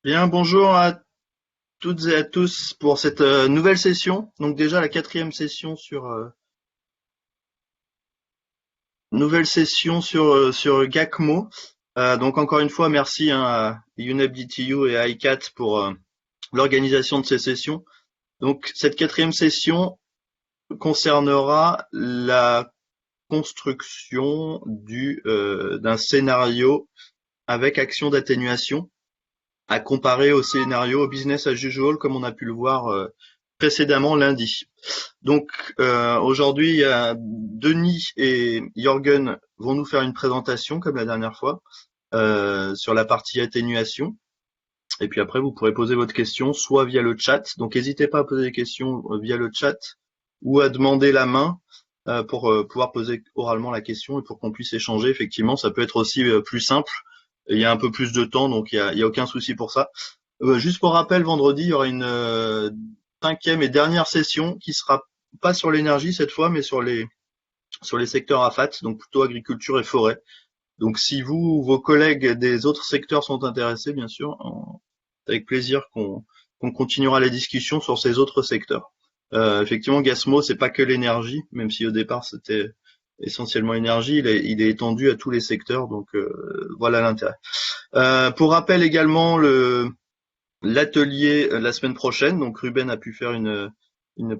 Bien, bonjour à toutes et à tous pour cette nouvelle session. Donc déjà la quatrième session sur GACMO. Donc encore une fois, merci à UNEP-DTU et à ICAT pour l'organisation de ces sessions. Donc cette quatrième session concernera la construction d'un scénario avec action d'atténuation à comparer au scénario business as usual comme on a pu le voir précédemment lundi. Donc aujourd'hui, Denis et Jorgen vont nous faire une présentation comme la dernière fois sur la partie atténuation. Et puis après, vous pourrez poser votre question soit via le chat. Donc n'hésitez pas à poser des questions via le chat ou à demander la main pour pouvoir poser oralement la question et pour qu'on puisse échanger. Effectivement, ça peut être aussi plus simple. Il y a un peu plus de temps, donc il y a aucun souci pour ça. Juste pour rappel, vendredi, il y aura une cinquième et dernière session qui sera pas sur l'énergie cette fois, mais sur les secteurs AFAT, donc plutôt agriculture et forêt. Donc si vous ou vos collègues des autres secteurs sont intéressés, bien sûr, avec plaisir qu'on continuera les discussions sur ces autres secteurs. Effectivement, Gasmo, c'est pas que l'énergie, même si au départ c'était essentiellement énergie, il est étendu à tous les secteurs, donc voilà l'intérêt. Pour rappel également, l'atelier la semaine prochaine. Donc Ruben a pu faire une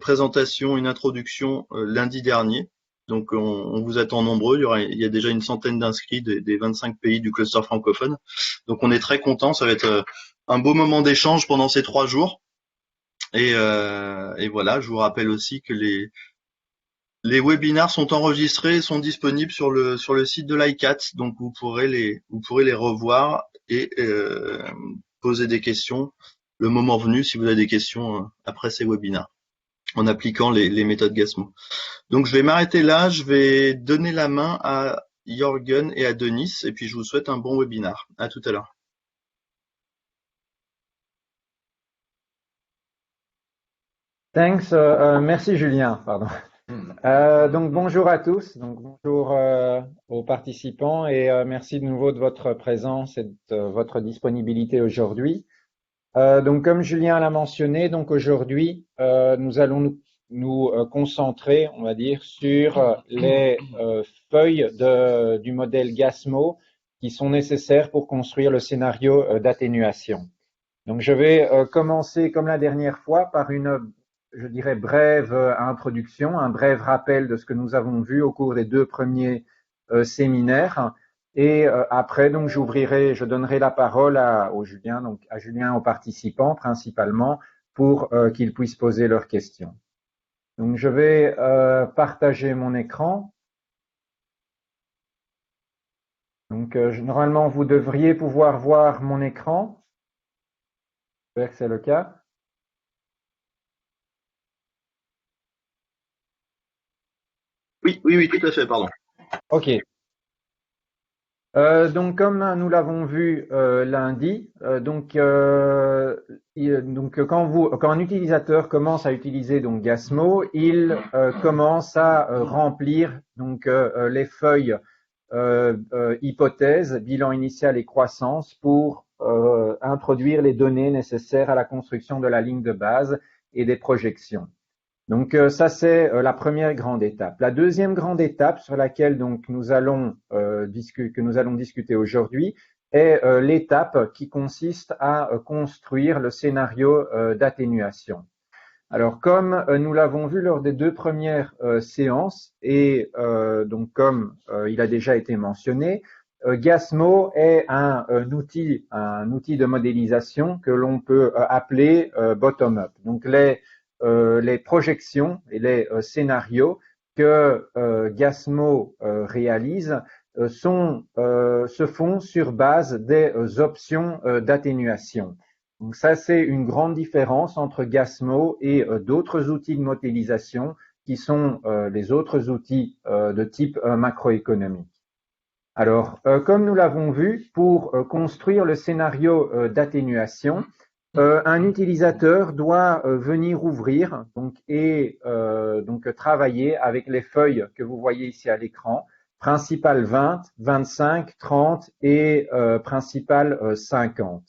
présentation, une introduction lundi dernier. Donc on vous attend nombreux. Il y a déjà une centaine d'inscrits des 25 pays du cluster francophone. Donc on est très content. Ça va être un beau moment d'échange pendant ces 3 jours. Et voilà, je vous rappelle aussi que les webinars sont enregistrés et sont disponibles sur le site de l'ICAT. Donc vous pourrez les revoir et poser des questions le moment venu si vous avez des questions après ces webinars en appliquant les méthodes Gasmo. Donc je vais m'arrêter là, je vais donner la main à Jorgen et à Denis et puis je vous souhaite un bon webinar. À tout à l'heure. Thanks, merci Julien, pardon. Donc bonjour à tous, donc bonjour aux participants et merci de nouveau de votre présence et de votre disponibilité aujourd'hui. Donc comme Julien l'a mentionné, donc aujourd'hui nous allons nous concentrer, on va dire, sur les feuilles du modèle Gasmo qui sont nécessaires pour construire le scénario d'atténuation. Donc je vais commencer comme la dernière fois par je dirais, brève introduction, un bref rappel de ce que nous avons vu au cours des 2 premiers séminaires. Et après, donc, je donnerai la parole au Julien, donc à Julien, aux participants principalement, pour qu'ils puissent poser leurs questions. Donc, je vais partager mon écran. Donc, normalement, vous devriez pouvoir voir mon écran. J'espère que c'est le cas. Oui, oui, oui, tout à fait, pardon. OK. Donc, comme nous l'avons vu lundi, quand un utilisateur commence à utiliser donc Gasmo, il commence à remplir les feuilles hypothèses, bilan initial et croissance pour introduire les données nécessaires à la construction de la ligne de base et des projections. Donc ça c'est la première grande étape. La deuxième grande étape sur laquelle donc nous allons discuter aujourd'hui est l'étape qui consiste à construire le scénario d'atténuation. Alors comme nous l'avons vu lors des 2 premières séances et donc comme il a déjà été mentionné, Gasmo est un outil de modélisation que l'on peut appeler bottom-up. Donc les projections et les scénarios que Gasmo réalise se font sur base des options d'atténuation. Donc ça, c'est une grande différence entre Gasmo et d'autres outils de modélisation qui sont les autres outils de type macroéconomique. Alors, comme nous l'avons vu, pour construire le scénario d'atténuation, un utilisateur doit venir ouvrir et travailler avec les feuilles que vous voyez ici à l'écran, principale 20, 25, 30 et principale 50.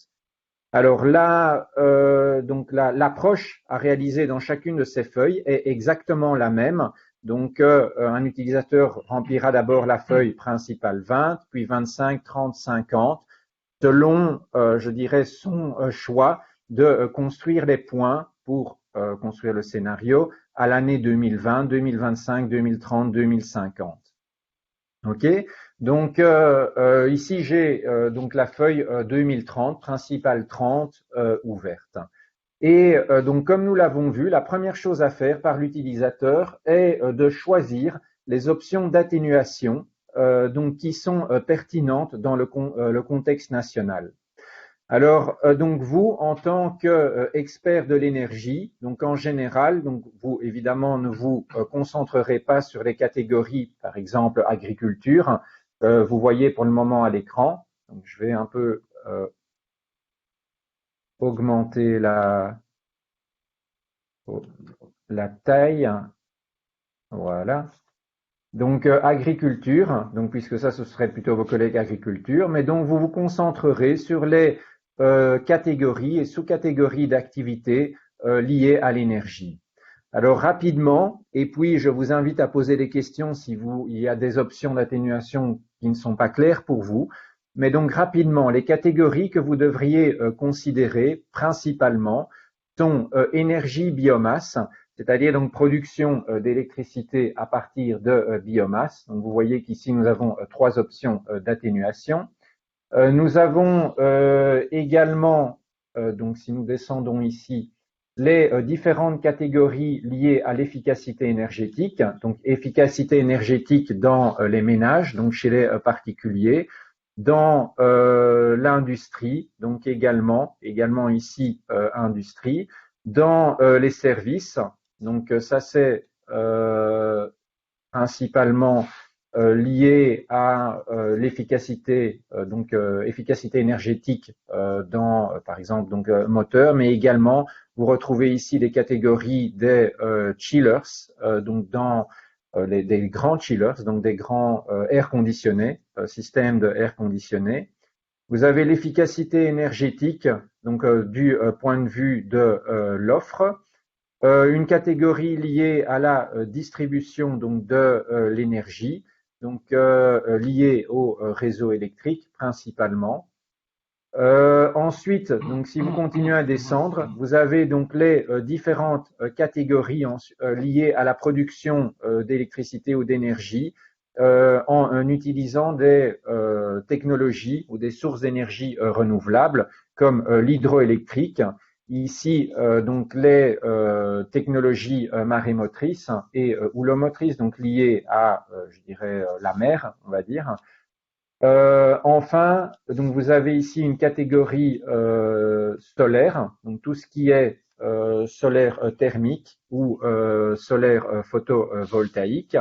Alors là, donc l'approche à réaliser dans chacune de ces feuilles est exactement la même. Donc, un utilisateur remplira d'abord la feuille principale 20, puis 25, 30, 50, selon, je dirais, son choix de construire les points pour construire le scénario à l'année 2020, 2025, 2030, 2050. OK. Donc ici j'ai donc la feuille 2030, principale 30 ouverte. Et donc comme nous l'avons vu, la première chose à faire par l'utilisateur est de choisir les options d'atténuation donc qui sont pertinentes dans le contexte national. Alors, donc vous, en tant qu'expert de l'énergie, donc en général, donc vous évidemment ne vous concentrerez pas sur les catégories, par exemple agriculture. Vous voyez pour le moment à l'écran. Donc, je vais un peu augmenter la taille. Voilà. Donc agriculture, donc puisque ça ce serait plutôt vos collègues agriculture, mais donc vous vous concentrerez sur les catégories et sous-catégories d'activités liées à l'énergie. Alors rapidement, et puis je vous invite à poser des questions si il y a des options d'atténuation qui ne sont pas claires pour vous. Mais donc rapidement, les catégories que vous devriez considérer principalement sont énergie, biomasse, c'est-à-dire donc production d'électricité à partir de biomasse. Donc vous voyez qu'ici nous avons trois options d'atténuation. Nous avons également, donc si nous descendons ici, les différentes catégories liées à l'efficacité énergétique. Donc efficacité énergétique dans les ménages, donc chez les particuliers, dans l'industrie, donc également ici industrie, dans les services. Donc ça c'est principalement lié à l'efficacité, donc efficacité énergétique dans, par exemple, donc moteur, mais également vous retrouvez ici les catégories des chillers, donc dans des grands chillers, donc des grands air conditionnés, systèmes de air conditionné. Vous avez l'efficacité énergétique, donc du point de vue de l'offre. Une catégorie liée à la distribution donc de l'énergie, donc liée au réseau électrique principalement. Ensuite, donc si vous continuez à descendre, vous avez donc les différentes catégories liées à la production d'électricité ou d'énergie en utilisant des technologies ou des sources d'énergie renouvelables comme l'hydroélectrique. Ici, donc les technologies marémotrices et houlomotrices, donc liées à, je dirais, la mer, on va dire. Enfin, donc vous avez ici une catégorie solaire, donc tout ce qui est solaire thermique ou solaire photovoltaïque.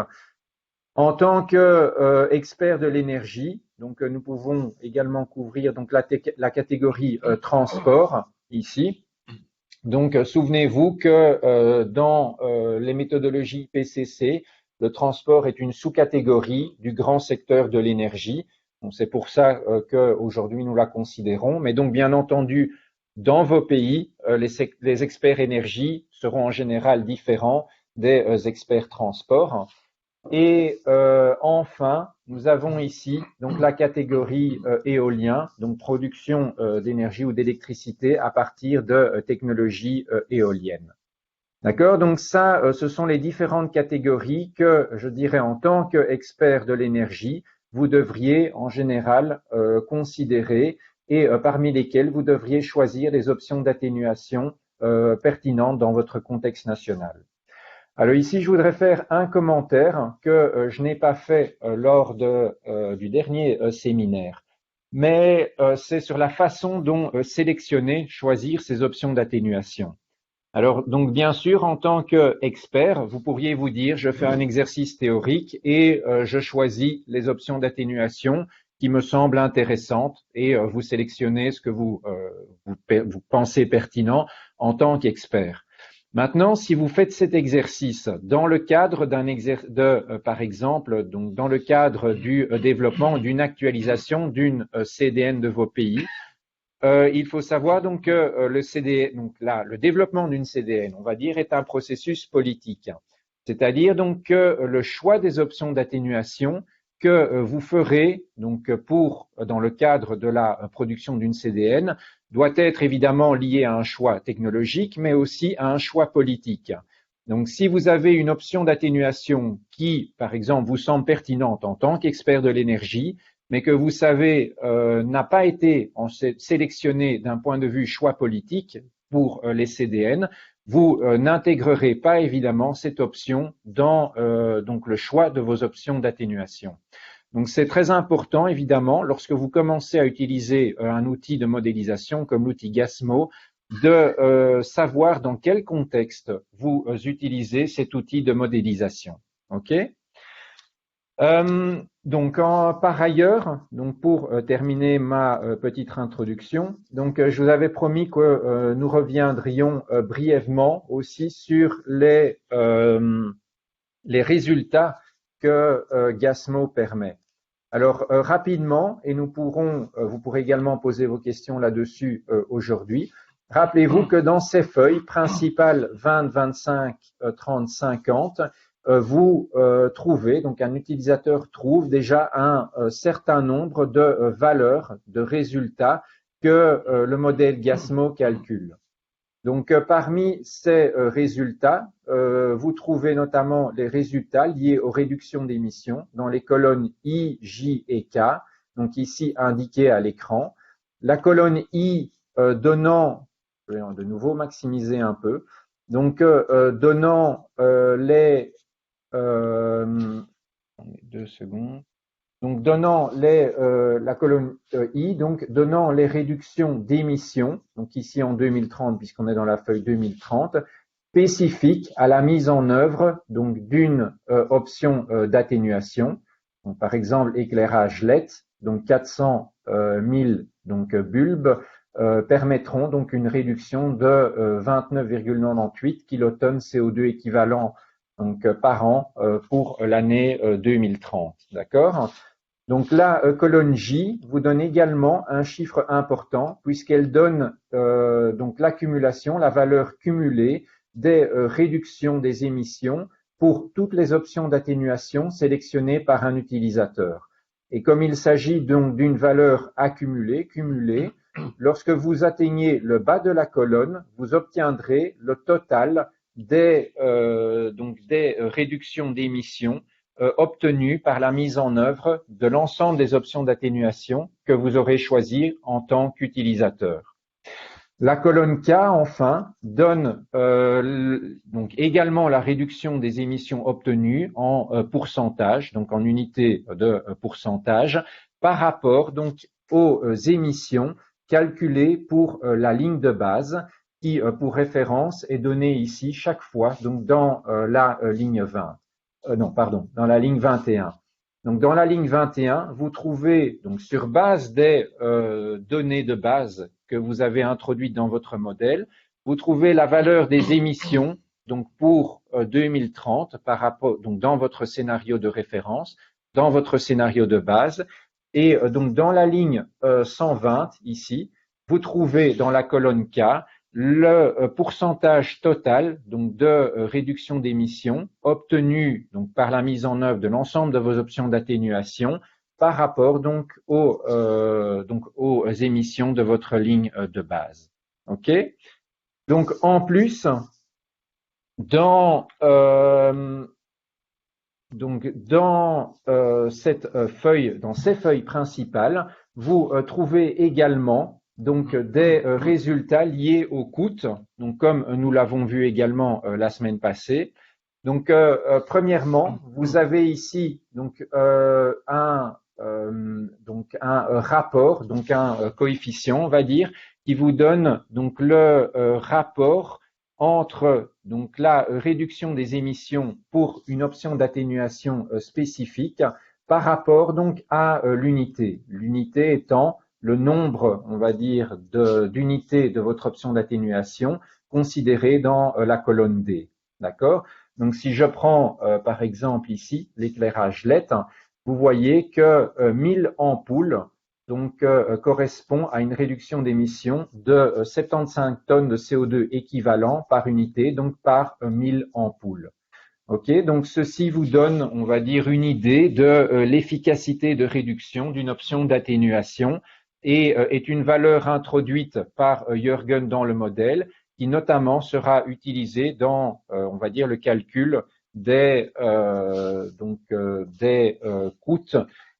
En tant qu'expert de l'énergie, donc nous pouvons également couvrir donc la catégorie transport ici. Donc souvenez-vous que dans les méthodologies PCC, le transport est une sous-catégorie du grand secteur de l'énergie. Donc c'est pour ça qu'aujourd'hui nous la considérons. Mais donc bien entendu, dans vos pays, les experts énergie seront en général différents des experts transport. Et enfin, nous avons ici donc la catégorie éolien, donc production d'énergie ou d'électricité à partir de technologies éoliennes. D'accord? Donc ça, ce sont les différentes catégories que je dirais en tant qu'expert de l'énergie, vous devriez en général considérer et parmi lesquelles vous devriez choisir les options d'atténuation pertinentes dans votre contexte national. Alors ici, je voudrais faire un commentaire que je n'ai pas fait lors du dernier séminaire, mais c'est sur la façon dont sélectionner, choisir ces options d'atténuation. Alors, donc bien sûr, en tant qu'expert, vous pourriez vous dire, je fais un exercice théorique et je choisis les options d'atténuation qui me semblent intéressantes et vous sélectionnez ce que vous pensez pertinent en tant qu'expert. Maintenant, si vous faites cet exercice dans le cadre par exemple, donc dans le cadre du développement d'une actualisation d'une CDN de vos pays, il faut savoir donc que le CDN, donc là, le développement d'une CDN, on va dire, est un processus politique. C'est-à-dire donc que le choix des options d'atténuation que vous ferez donc dans le cadre de la production d'une CDN doit être évidemment lié à un choix technologique, mais aussi à un choix politique. Donc, si vous avez une option d'atténuation qui, par exemple, vous semble pertinente en tant qu'expert de l'énergie, mais que vous savez n'a pas été sélectionnée d'un point de vue choix politique pour les CDN, vous n'intégrerez pas évidemment cette option dans donc le choix de vos options d'atténuation. Donc c'est très important évidemment lorsque vous commencez à utiliser un outil de modélisation comme l'outil Gasmo de savoir dans quel contexte vous utilisez cet outil de modélisation. Ok. Donc, par ailleurs, donc pour terminer ma petite introduction, donc je vous avais promis que nous reviendrions brièvement aussi sur les résultats que Gasmo permet. Alors rapidement, et vous pourrez également poser vos questions là-dessus aujourd'hui. Rappelez-vous que dans ces feuilles principales 20, 25, 30, 50, vous trouvez, donc un utilisateur trouve déjà un certain nombre de valeurs, de résultats que le modèle Gasmo calcule. Donc parmi ces résultats, vous trouvez notamment les résultats liés aux réductions d'émissions dans les colonnes I, J et K, donc ici indiquées à l'écran. La colonne I donnant, je vais de nouveau maximiser un peu, donc donnant les 2 secondes. Donc donnant la colonne I, donc donnant les réductions d'émissions, donc ici en 2030 puisqu'on est dans la feuille 2030, spécifiques à la mise en œuvre donc d'une option d'atténuation. Donc par exemple éclairage LED, donc 400 000 donc bulbes permettront donc une réduction de 29,98 kilotonnes CO2 équivalent donc par an pour l'année 2030. D'accord? Donc la colonne J vous donne également un chiffre important puisqu'elle donne donc l'accumulation, la valeur cumulée des réductions des émissions pour toutes les options d'atténuation sélectionnées par un utilisateur. Et comme il s'agit donc d'une valeur accumulée, cumulée, lorsque vous atteignez le bas de la colonne, vous obtiendrez le total des réductions d'émissions obtenues par la mise en œuvre de l'ensemble des options d'atténuation que vous aurez choisies en tant qu'utilisateur. La colonne K, enfin, donne donc également la réduction des émissions obtenues en pourcentage, donc en unité de pourcentage, par rapport donc aux émissions calculées pour la ligne de base, qui, pour référence, est donnée ici chaque fois donc dans la ligne 20. Dans la ligne 21. Donc, dans la ligne 21, vous trouvez, donc, sur base des données de base que vous avez introduites dans votre modèle, vous trouvez la valeur des émissions, donc, pour 2030 par rapport, donc, dans votre scénario de référence, dans votre scénario de base. Et donc, dans la ligne 120, ici, vous trouvez dans la colonne K le pourcentage total donc de réduction d'émissions obtenu donc par la mise en œuvre de l'ensemble de vos options d'atténuation par rapport donc aux émissions de votre ligne de base. Ok. Donc en plus dans cette feuille, dans ces feuilles principales, vous trouvez également donc des résultats liés au coût, donc comme nous l'avons vu également la semaine passée. Donc premièrement, vous avez ici donc un rapport, donc un coefficient, on va dire, qui vous donne donc le rapport entre donc la réduction des émissions pour une option d'atténuation spécifique par rapport donc à l'unité. L'unité étant le nombre, on va dire, d'unités de votre option d'atténuation considérée dans la colonne D. D'accord? Donc, si je prends, par exemple, ici, l'éclairage LED, vous voyez que 1000 ampoules donc correspond à une réduction d'émissions de 75 tonnes de CO2 équivalent par unité, donc par 1000 ampoules. Ok, donc ceci vous donne, on va dire, une idée de l'efficacité de réduction d'une option d'atténuation et est une valeur introduite par Jürgen dans le modèle qui notamment sera utilisée dans, on va dire, le calcul des coûts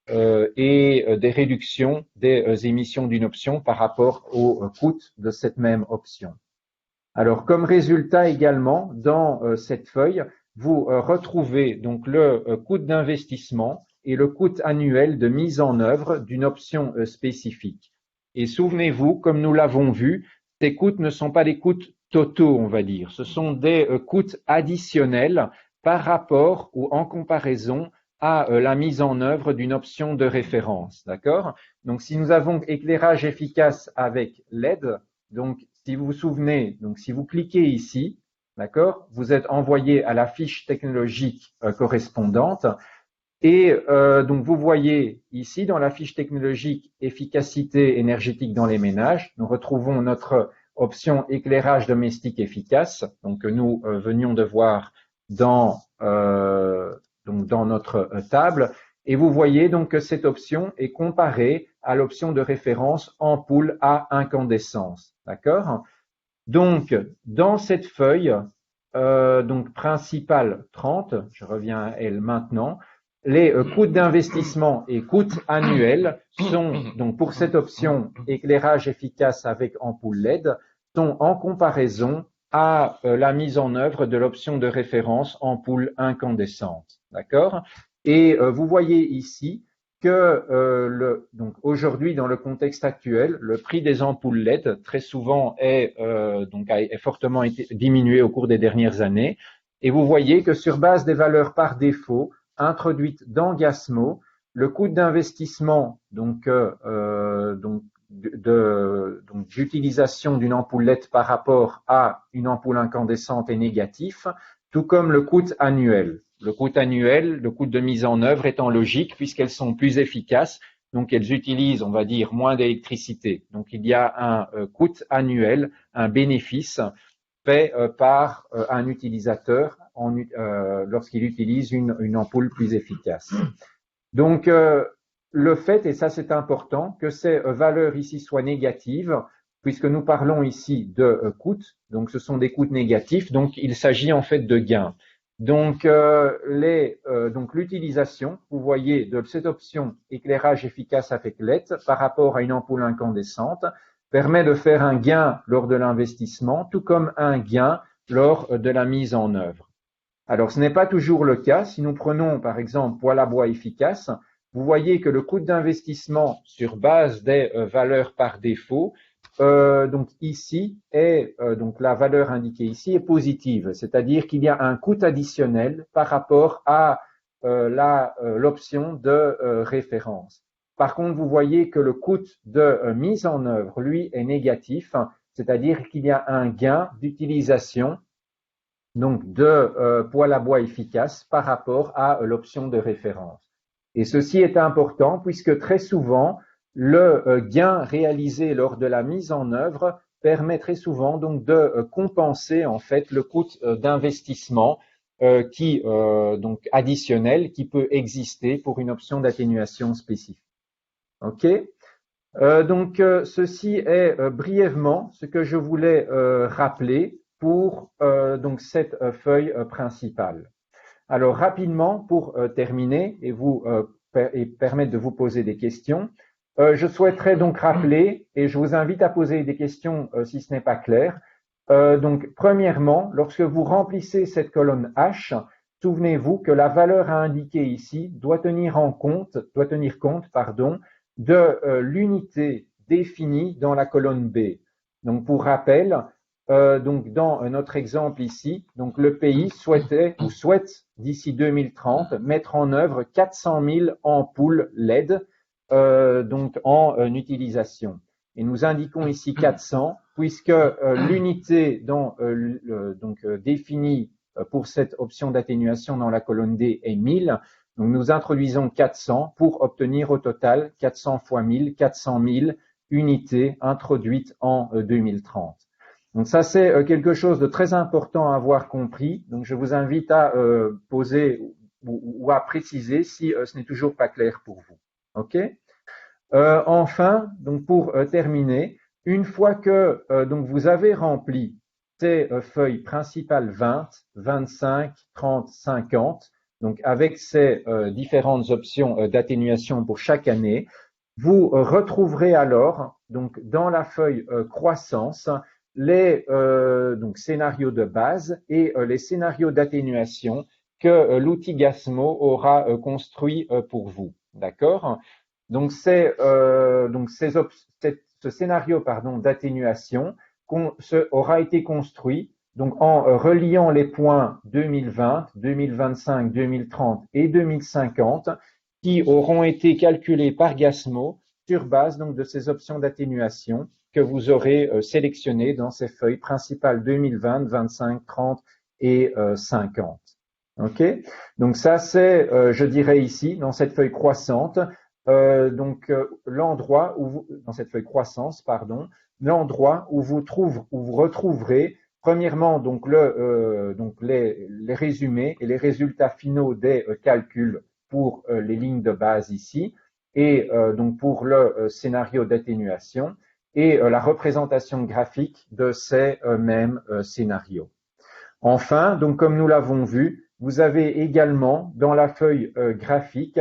et des réductions des émissions d'une option par rapport au coût de cette même option. Alors, comme résultat également, dans cette feuille, vous retrouvez donc le coût d'investissement et le coût annuel de mise en œuvre d'une option spécifique. Et souvenez-vous, comme nous l'avons vu, ces coûts ne sont pas des coûts totaux, on va dire. Ce sont des coûts additionnels par rapport ou en comparaison à la mise en œuvre d'une option de référence. D'accord? Donc, si nous avons éclairage efficace avec LED, donc si vous vous souvenez, donc si vous cliquez ici, d'accord, vous êtes envoyé à la fiche technologique correspondante et donc vous voyez ici dans la fiche technologique efficacité énergétique dans les ménages, nous retrouvons notre option éclairage domestique efficace, donc que nous venions de voir dans notre table. Et vous voyez donc que cette option est comparée à l'option de référence ampoule à incandescence. D'accord? Donc, dans cette feuille, donc principale 30, je reviens à elle maintenant, les coûts d'investissement et coûts annuels sont, donc pour cette option éclairage efficace avec ampoule LED, sont en comparaison à la mise en œuvre de l'option de référence ampoule incandescente. D'accord? Et vous voyez ici que donc aujourd'hui, dans le contexte actuel, le prix des ampoules LED très souvent est fortement diminué au cours des dernières années. Et vous voyez que sur base des valeurs par défaut introduites dans Gasmo, le coût d'investissement d'utilisation d'une ampoule LED par rapport à une ampoule incandescente est négatif, tout comme le coût annuel. Le coût annuel, le coût de mise en œuvre étant logique puisqu'elles sont plus efficaces, donc elles utilisent, on va dire, moins d'électricité. Donc il y a un coût annuel, un bénéfice fait par un utilisateur lorsqu'il utilise une ampoule plus efficace. Donc le fait, et ça c'est important, que ces valeurs ici soient négatives, puisque nous parlons ici de coûts, donc ce sont des coûts négatifs, donc il s'agit en fait de gains. Donc l'utilisation, vous voyez, de cette option éclairage efficace avec LED par rapport à une ampoule incandescente permet de faire un gain lors de l'investissement, tout comme un gain lors de la mise en œuvre. Alors, ce n'est pas toujours le cas. Si nous prenons, par exemple, poêle à bois efficace, vous voyez que le coût d'investissement sur base des valeurs par défaut, donc ici est donc la valeur indiquée ici est positive, c'est-à-dire qu'il y a un coût additionnel par rapport à l'option de référence. Par contre, vous voyez que le coût de mise en œuvre, lui, est négatif, c'est-à-dire qu'il y a un gain d'utilisation donc de poêle à bois efficace par rapport à l'option de référence. Et ceci est important puisque très souvent, le gain réalisé lors de la mise en œuvre permet très souvent donc de compenser en fait le coût d'investissement donc additionnel qui peut exister pour une option d'atténuation spécifique. Ok. Donc ceci est brièvement ce que je voulais rappeler pour donc cette feuille principale. Alors rapidement pour terminer et permettre de vous poser des questions, je souhaiterais donc rappeler et je vous invite à poser des questions si ce n'est pas clair. Donc premièrement, lorsque vous remplissez cette colonne H, souvenez-vous que la valeur à indiquer ici doit tenir compte de l'unité définie dans la colonne B. Donc pour rappel, donc dans notre exemple ici, donc le pays souhaite d'ici 2030 mettre en œuvre 400 000 ampoules LED donc en utilisation. Et nous indiquons ici 400 puisque l'unité définie pour cette option d'atténuation dans la colonne D est 1000 Donc, nous introduisons 400 pour obtenir au total 400 fois 1000, 400 000 unités introduites en 2030. Donc, ça, c'est quelque chose de très important à avoir compris. Donc, je vous invite à poser ou à préciser si ce n'est toujours pas clair pour vous. OK? Enfin, donc pour terminer, une fois que donc vous avez rempli ces feuilles principales 20, 25, 30, 50, donc avec ces différentes options d'atténuation pour chaque année, vous retrouverez alors donc dans la feuille croissance les donc scénarios de base et les scénarios d'atténuation que l'outil Gasmo aura construit pour vous. D'accord? Donc, ce scénario d'atténuation aura été construit donc en reliant les points 2020, 2025, 2030 et 2050 qui auront été calculés par Gasmo sur base donc de ces options d'atténuation que vous aurez sélectionnées dans ces feuilles principales 2020, 25, 30 et 50. OK? Donc ça c'est, je dirais ici, dans cette feuille croissante, l'endroit où vous, dans cette feuille croissance, pardon, l'endroit où vous retrouverez premièrement donc les résumés et les résultats finaux des calculs pour les lignes de base ici et donc pour le scénario d'atténuation et la représentation graphique de ces mêmes scénarios. Enfin, donc comme nous l'avons vu, vous avez également dans la feuille graphique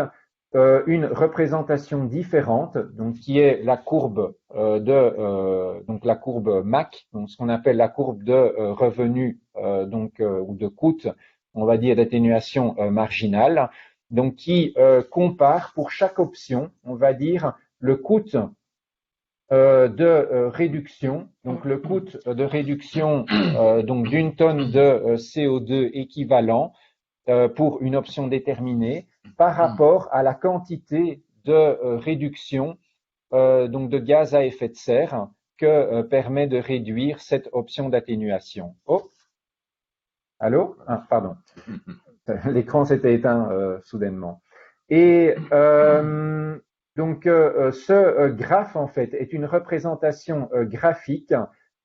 une représentation différente, donc qui est la courbe donc la courbe MAC, donc ce qu'on appelle la courbe de revenu ou de coût, on va dire d'atténuation marginale, donc qui compare pour chaque option, on va dire le coût de réduction, donc le coût de réduction donc d'une tonne de CO2 équivalent pour une option déterminée par rapport à la quantité de réduction donc de gaz à effet de serre que permet de réduire cette option d'atténuation. Oh, allô? Ah, pardon. L'écran s'était éteint soudainement. Et donc ce graphe en fait est une représentation graphique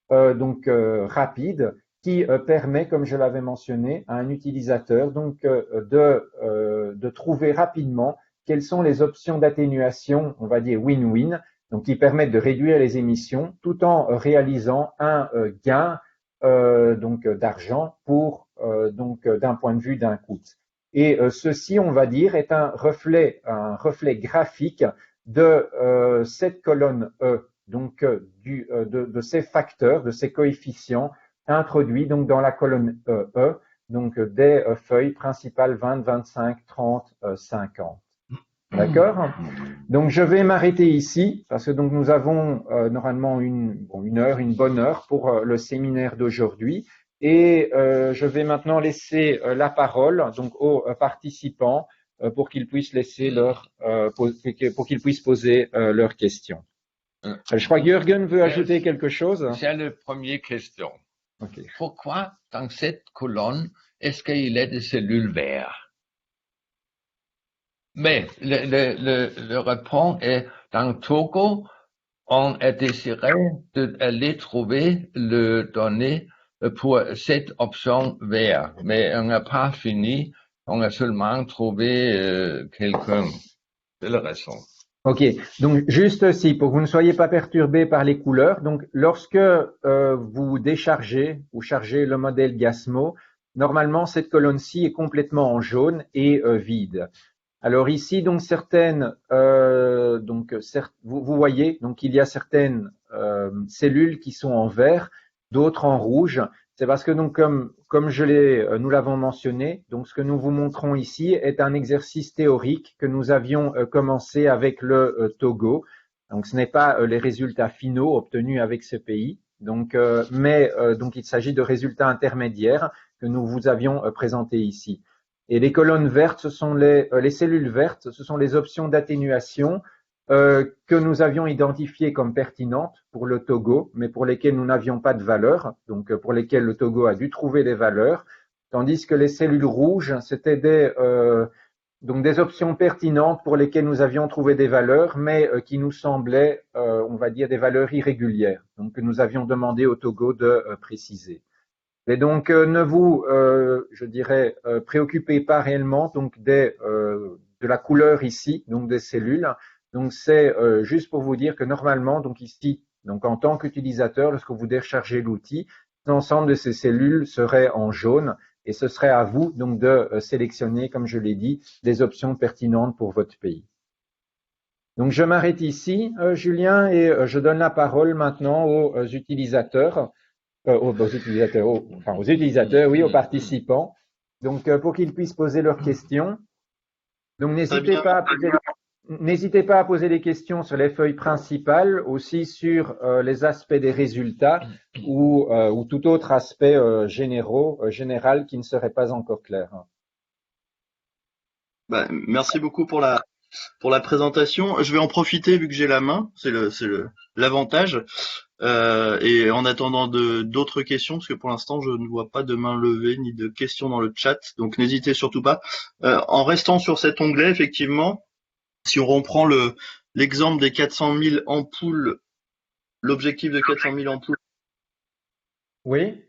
rapide qui permet, comme je l'avais mentionné, à un utilisateur donc de trouver rapidement quelles sont les options d'atténuation, on va dire win-win, donc qui permettent de réduire les émissions tout en réalisant un gain d'argent pour d'un point de vue d'un coût. Et ceci, on va dire, est un reflet graphique de cette colonne E, donc de ces facteurs, de ces coefficients introduits donc dans la colonne E, donc des feuilles principales 20, 25, 30, 50. D'accord? Donc je vais m'arrêter ici parce que donc nous avons normalement une bonne heure pour le séminaire d'aujourd'hui et je vais maintenant laisser la parole donc aux participants pour qu'ils puissent poser leurs questions. Je crois que Jürgen veut ajouter quelque chose. C'est la première question. Okay. Pourquoi dans cette colonne est-ce qu'il y a des cellules vertes? Mais le réponse est dans Togo, on a désiré d'aller trouver le données pour cette option vert, mais on n'a pas fini, on a seulement trouvé quelqu'un. C'est la raison. Ok, donc juste aussi, pour que vous ne soyez pas perturbés par les couleurs, donc lorsque vous déchargez ou chargez le modèle Gasmo, normalement cette colonne-ci est complètement en jaune et vide. Alors ici, donc vous voyez, donc il y a certaines cellules qui sont en vert, d'autres en rouge. C'est parce que donc comme nous l'avons mentionné, donc ce que nous vous montrons ici est un exercice théorique que nous avions commencé avec le Togo. Donc ce n'est pas les résultats finaux obtenus avec ce pays. Donc donc il s'agit de résultats intermédiaires que nous vous avions présentés ici. Et les colonnes vertes, ce sont les cellules vertes, ce sont les options d'atténuation que nous avions identifiées comme pertinentes pour le Togo, mais pour lesquelles nous n'avions pas de valeur, donc pour lesquelles le Togo a dû trouver des valeurs, tandis que les cellules rouges, c'était donc des options pertinentes pour lesquelles nous avions trouvé des valeurs, mais qui nous semblaient, on va dire, des valeurs irrégulières, donc que nous avions demandé au Togo de préciser. Et donc, ne vous, je dirais, préoccupez pas réellement donc de la couleur ici, donc des cellules. Donc, c'est juste pour vous dire que normalement, donc ici, donc en tant qu'utilisateur, lorsque vous déchargez l'outil, l'ensemble de ces cellules serait en jaune et ce serait à vous donc de sélectionner, comme je l'ai dit, des options pertinentes pour votre pays. Donc, je m'arrête ici, Julien, et je donne la parole maintenant aux utilisateurs. Aux utilisateurs, oui, aux participants. Donc, pour qu'ils puissent poser leurs questions. Donc, n'hésitez pas à poser des questions sur les feuilles principales, aussi sur les aspects des résultats ou tout autre aspect général qui ne serait pas encore clair. Merci beaucoup pour la présentation. Je vais en profiter vu que j'ai la main, c'est l'avantage. Et en attendant d'autres questions, parce que pour l'instant je ne vois pas de main levée ni de questions dans le chat, donc n'hésitez surtout pas. En restant sur cet onglet, effectivement, si on reprend l'exemple des 400 000 ampoules, l'objectif de 400 000 ampoules. Oui.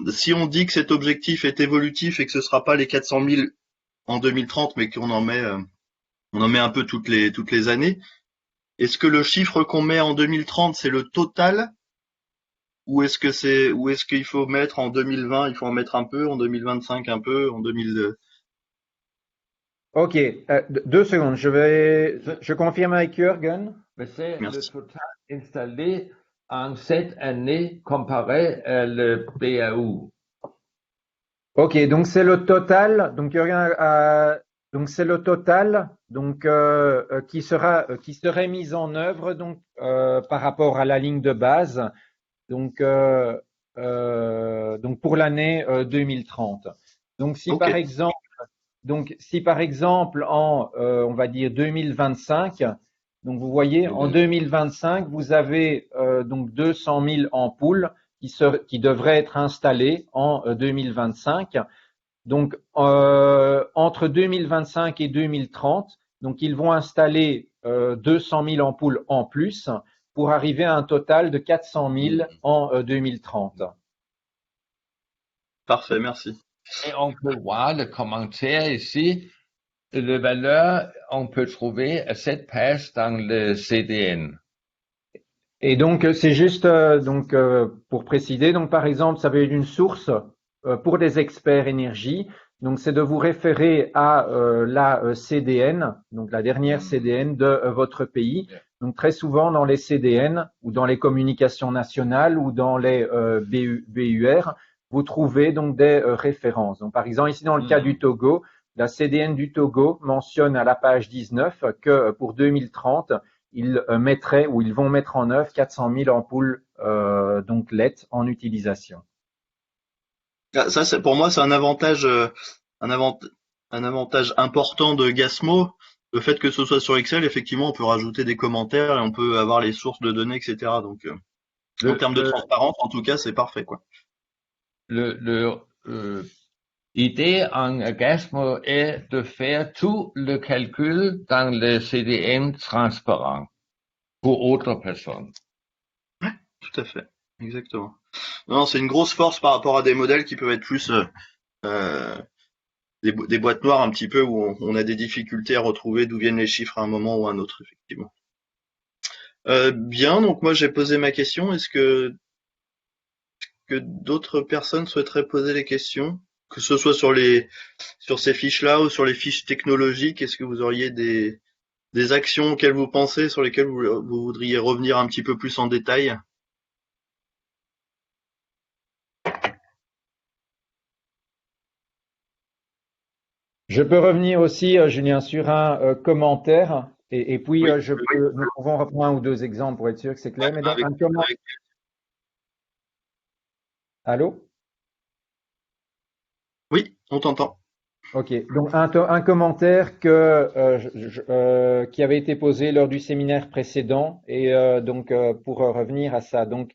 Si on dit que cet objectif est évolutif et que ce sera pas les 400 000 en 2030, mais qu'on en met un peu toutes les années. Est-ce que le chiffre qu'on met en 2030, c'est le total? Ou est-ce qu'il faut mettre en 2020, il faut en mettre un peu, en 2025 un peu, en 2002? Ok, 2 secondes, je confirme avec Jürgen. Mais c'est le Merci. total installé en cette année comparé à le BAU. Ok, donc c'est le total. Donc donc c'est le total donc qui serait mis en œuvre donc par rapport à la ligne de base donc pour l'année 2030. Donc si Ok. si par exemple en on va dire 2025, donc vous voyez en 2025 vous avez donc 200 000 ampoules qui devraient être installées en 2025. Donc entre 2025 et 2030, donc ils vont installer 200 000 ampoules en plus pour arriver à un total de 400 000 en 2030. Parfait, merci. Et on peut voir le commentaire ici. Les valeurs, on peut trouver à cette page dans le CDN. Et donc c'est juste pour préciser, donc par exemple, ça veut être une source pour des experts énergie. Donc c'est de vous référer à la CDN, donc la dernière CDN de votre pays. Donc très souvent dans les CDN ou dans les communications nationales ou dans les BUR, vous trouvez donc des références. Donc par exemple ici dans le cas du Togo, la CDN du Togo mentionne à la page 19 que pour 2030, ils vont mettre en œuvre 400 000 ampoules donc LED en utilisation. Ça, pour moi, c'est un avantage important de Gasmo. Le fait que ce soit sur Excel, effectivement, on peut rajouter des commentaires et on peut avoir les sources de données, etc. Donc, en termes de transparence, en tout cas, c'est parfait, quoi. L'idée en Gasmo est de faire tout le calcul dans le CDN transparent pour autres personnes. Ouais, tout à fait, exactement. Non, c'est une grosse force par rapport à des modèles qui peuvent être plus des boîtes noires un petit peu où on a des difficultés à retrouver d'où viennent les chiffres à un moment ou à un autre, effectivement. Bien, donc moi j'ai posé ma question. Est-ce que d'autres personnes souhaiteraient poser les questions, que ce soit sur ces fiches-là ou sur les fiches technologiques? Est-ce que vous auriez des actions auxquelles vous pensez, sur lesquelles vous voudriez revenir un petit peu plus en détail? Je peux revenir aussi, Julien, sur un commentaire et puis Oui, nous pouvons reprendre un ou deux exemples pour être sûr que c'est clair. Mais donc, Allô? Oui, on t'entend. Ok, donc un commentaire qui avait été posé lors du séminaire précédent et pour revenir à ça. Donc,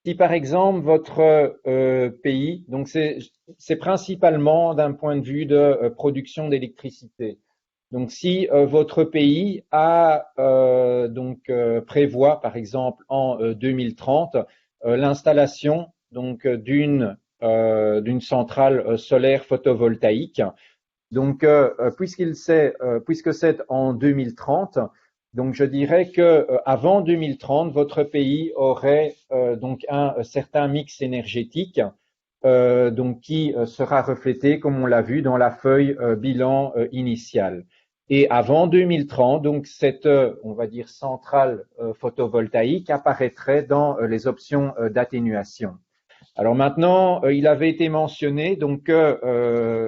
si par exemple votre pays, donc c'est principalement d'un point de vue de production d'électricité. Donc, si votre pays prévoit, par exemple, en 2030, l'installation donc d'une centrale solaire photovoltaïque. Donc, puisque c'est en 2030, donc je dirais que avant 2030, votre pays aurait donc un certain mix énergétique donc qui sera reflété, comme on l'a vu, dans la feuille bilan initiale. Et avant 2030, donc cette, on va dire, centrale photovoltaïque apparaîtrait dans les options d'atténuation. Alors maintenant, il avait été mentionné donc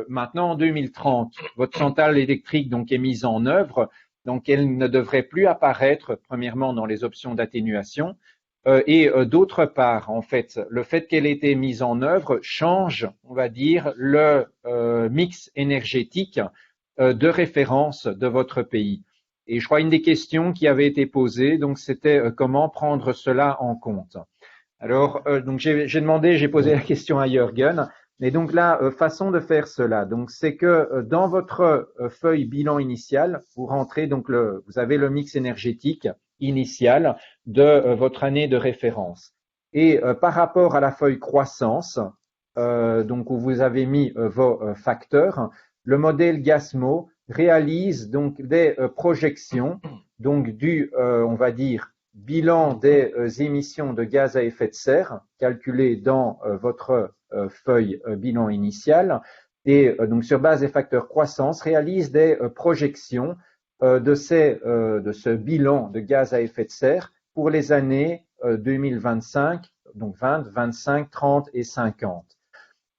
maintenant en 2030, votre centrale électrique donc est mise en œuvre, donc elle ne devrait plus apparaître premièrement dans les options d'atténuation et d'autre part, en fait, le fait qu'elle ait été mise en œuvre change, on va dire, le mix énergétique de référence de votre pays. Et je crois une des questions qui avait été posée, donc c'était comment prendre cela en compte. Alors, donc j'ai posé la question à Jürgen, mais donc la façon de faire cela, donc c'est que dans votre feuille bilan initial, vous rentrez donc vous avez le mix énergétique initial de votre année de référence. Et par rapport à la feuille croissance, donc où vous avez mis vos facteurs, le modèle Gasmo réalise donc des projections donc on va dire, bilan des émissions de gaz à effet de serre calculées dans votre feuille bilan initial et donc sur base des facteurs croissance réalise des projections de ce bilan de gaz à effet de serre pour les années 2025, donc 20, 25, 30 et 50.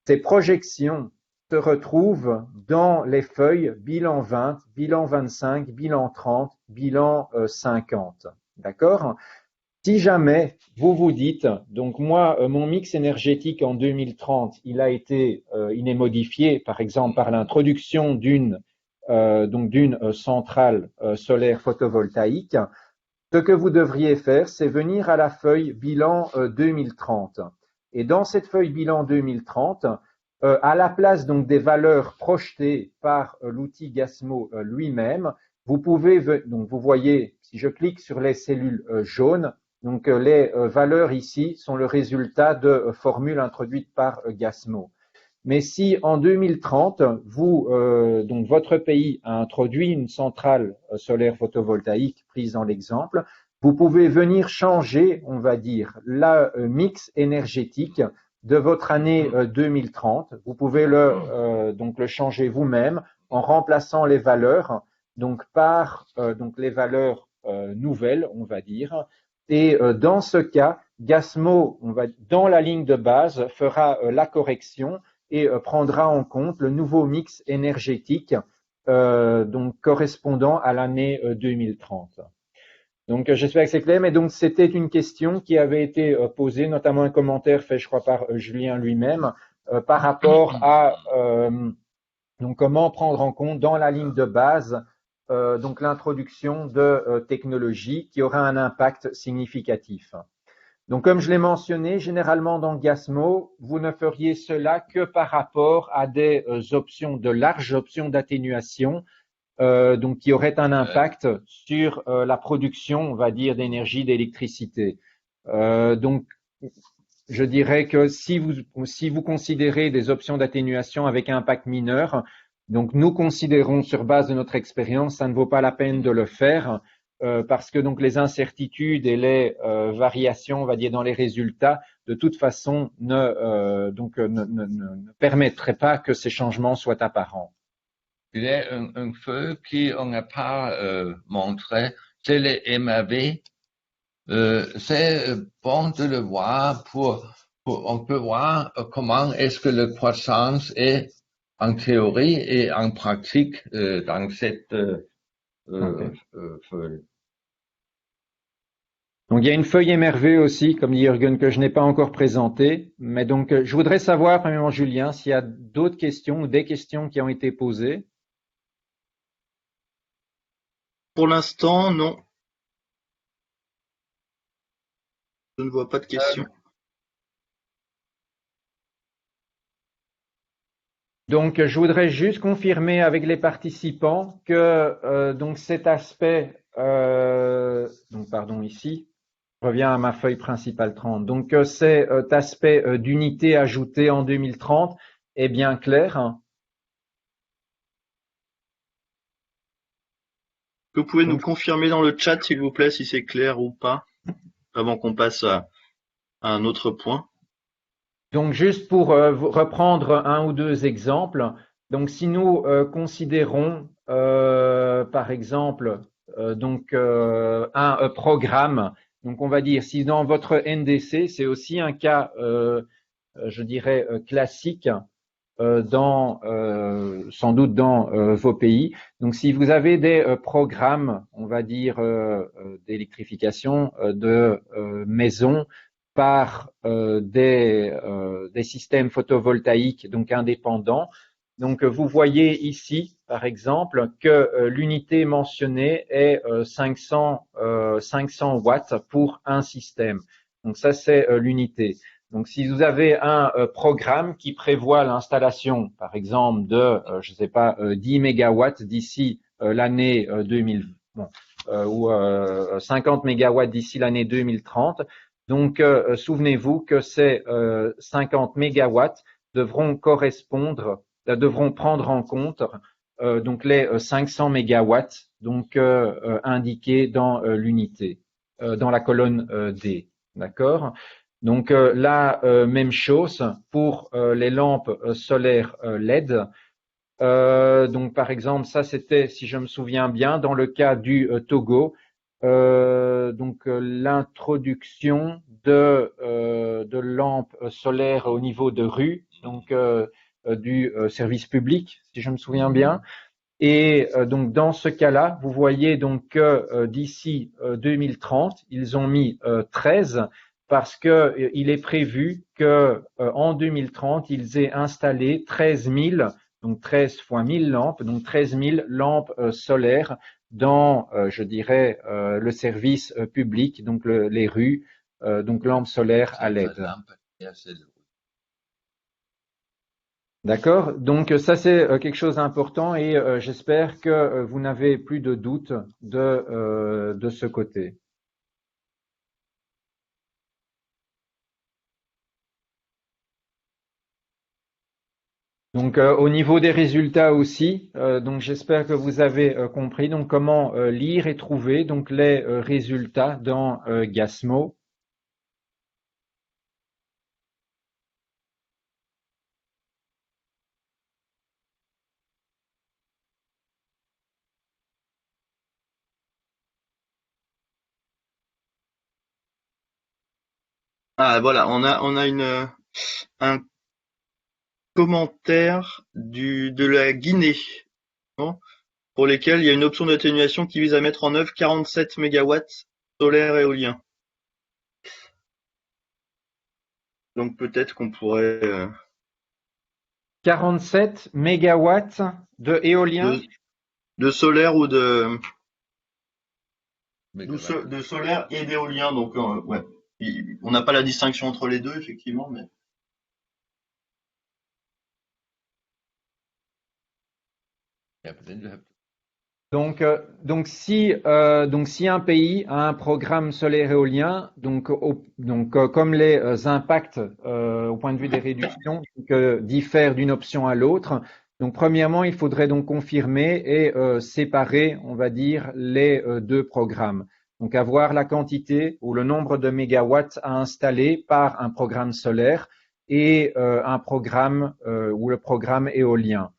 Ces projections se retrouvent dans les feuilles bilan 20, bilan 25, bilan 30, bilan 50. D'accord? Si jamais vous vous dites, donc moi, mon mix énergétique en 2030, il est modifié, par exemple, par l'introduction d'une centrale solaire photovoltaïque, ce que vous devriez faire, c'est venir à la feuille bilan 2030. Et dans cette feuille bilan 2030, à la place donc des valeurs projetées par l'outil Gasmo lui-même, vous voyez, si je clique sur les cellules jaunes, donc les valeurs ici sont le résultat de formules introduites par Gasmo. Mais si en 2030, donc votre pays a introduit une centrale solaire photovoltaïque, prise dans l'exemple, vous pouvez venir changer, on va dire, la mix énergétique de votre année 2030. Vous pouvez donc le changer vous-même en remplaçant les valeurs donc par donc les valeurs nouvelles, on va dire. Et dans ce cas, Gasmo, dans la ligne de base, fera la correction et prendra en compte le nouveau mix énergétique donc correspondant à l'année 2030. Donc j'espère que c'est clair, mais donc c'était une question qui avait été posée, notamment un commentaire fait, je crois, par Julien lui-même, par rapport à donc comment prendre en compte dans la ligne de base donc l'introduction de technologies qui aura un impact significatif. Donc, comme je l'ai mentionné, généralement dans Gasmo, vous ne feriez cela que par rapport à des de larges options d'atténuation, donc qui auraient un impact sur la production, on va dire, d'énergie, d'électricité. Donc, je dirais que si vous considérez des options d'atténuation avec un impact mineur, donc nous considérons sur base de notre expérience, ça ne vaut pas la peine de le faire. Parce que donc les incertitudes et les variations, on va dire, dans les résultats, de toute façon, ne permettraient pas que ces changements soient apparents. Il y a un feu qu'on n'a pas montré, c'est les MAV. C'est bon de le voir on peut voir comment est-ce que la croissance est en théorie et en pratique dans cette feuille. Donc, il y a une feuille MRV aussi, comme dit Jürgen, que je n'ai pas encore présentée. Mais donc, je voudrais savoir, premièrement, Julien, s'il y a d'autres questions ou des questions qui ont été posées. Pour l'instant, non. Je ne vois pas de questions. Donc, je voudrais juste confirmer avec les participants que donc cet aspect, donc pardon ici, je reviens à ma feuille principale 30. Donc, cet aspect d'unité ajoutée en 2030 est bien clair, hein. Que vous pouvez nous Donc, confirmer dans le chat, s'il vous plaît, si c'est clair ou pas, avant qu'on passe à un autre point. Donc, juste pour reprendre un ou deux exemples, donc si nous considérons par exemple un programme, donc on va dire si dans votre NDC, c'est aussi un cas, je dirais classique sans doute dans vos pays. Donc, si vous avez des programmes, on va dire d'électrification de maisons par des systèmes photovoltaïques donc indépendants, donc vous voyez ici, par exemple, que l'unité mentionnée est 500 watts pour un système. Donc ça, c'est l'unité. Donc, si vous avez un programme qui prévoit l'installation, par exemple, de, je sais pas, 10 mégawatts d'ici l'année 2000, bon, ou 50 mégawatts d'ici l'année 2030, donc souvenez-vous que ces 50 mégawatts devront correspondre, devront prendre en compte donc les 500 mégawatts donc indiqués dans l'unité, dans la colonne D, d'accord? Donc là, même chose pour les lampes solaires LED. Donc par exemple, ça c'était, si je me souviens bien, dans le cas du Togo, l'introduction de lampes solaires au niveau de rue, donc du service public, si je me souviens bien. Et donc dans ce cas-là, vous voyez donc que d'ici 2030, ils ont mis 13 parce que il est prévu que en 2030, ils aient installé 13 000, donc 13 fois 1000 lampes, donc 13 000 lampes solaires dans, je dirais, le service public, donc les rues, donc lampes solaires à LED. D'accord? Donc ça c'est quelque chose d'important et j'espère que vous n'avez plus de doute de ce côté. Donc au niveau des résultats aussi, donc j'espère que vous avez compris donc comment lire et trouver donc les résultats dans Gasmo. Ah, voilà, on a un commentaire de la Guinée, non, pour lesquels il y a une option d'atténuation qui vise à mettre en œuvre 47 mégawatts solaire et éolien. Donc peut-être qu'on pourrait 47 mégawatts de éolien. de solaire ou de Mégawatt. de solaire et d'éolien. Donc ouais, on n'a pas la distinction entre les deux effectivement, mais Yeah, but then you have to. Donc si un pays a un programme solaire éolien, comme les impacts au point de vue des réductions diffèrent d'une option à l'autre, donc premièrement, il faudrait donc confirmer et séparer, on va dire, les deux programmes. Donc avoir la quantité ou le nombre de mégawatts à installer par un programme solaire et un programme ou le programme éolien.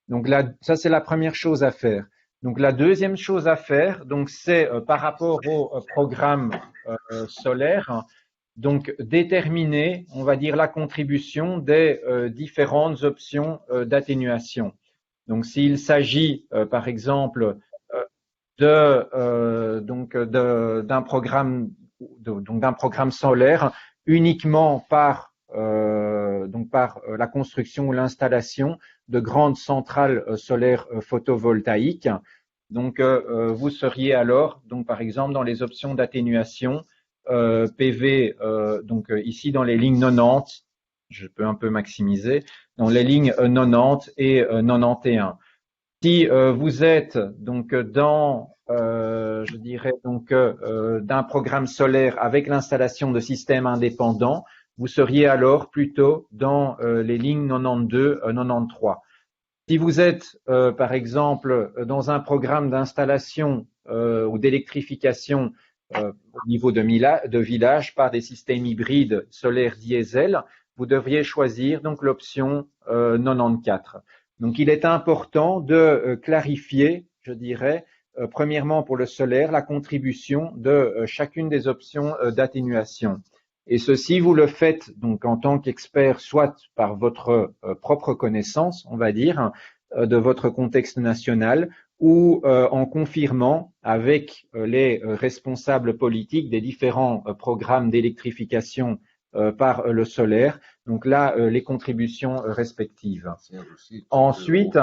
Donc là, ça c'est la première chose à faire. Donc la deuxième chose à faire, donc c'est par rapport au programme solaire, donc déterminer, on va dire, la contribution des différentes options d'atténuation. Donc s'il s'agit, par exemple, d'un programme solaire uniquement par la construction ou l'installation de grandes centrales solaires photovoltaïques. Donc vous seriez alors donc par exemple dans les options d'atténuation PV ici dans les lignes 90 je peux un peu maximiser, dans les lignes 90 et 91. Si vous êtes donc dans, je dirais donc d'un programme solaire avec l'installation de systèmes indépendants, vous seriez alors plutôt dans les lignes 92, 93. Si vous êtes, par exemple, dans un programme d'installation ou d'électrification au niveau de village par des systèmes hybrides solaires diesel, vous devriez choisir donc l'option 94. Donc, il est important de clarifier, je dirais, premièrement pour le solaire, la contribution de chacune des options d'atténuation. Et ceci, vous le faites donc en tant qu'expert, soit par votre propre connaissance, on va dire, de votre contexte national, ou en confirmant avec les responsables politiques des différents programmes d'électrification par le solaire, donc là, les contributions respectives. Ensuite,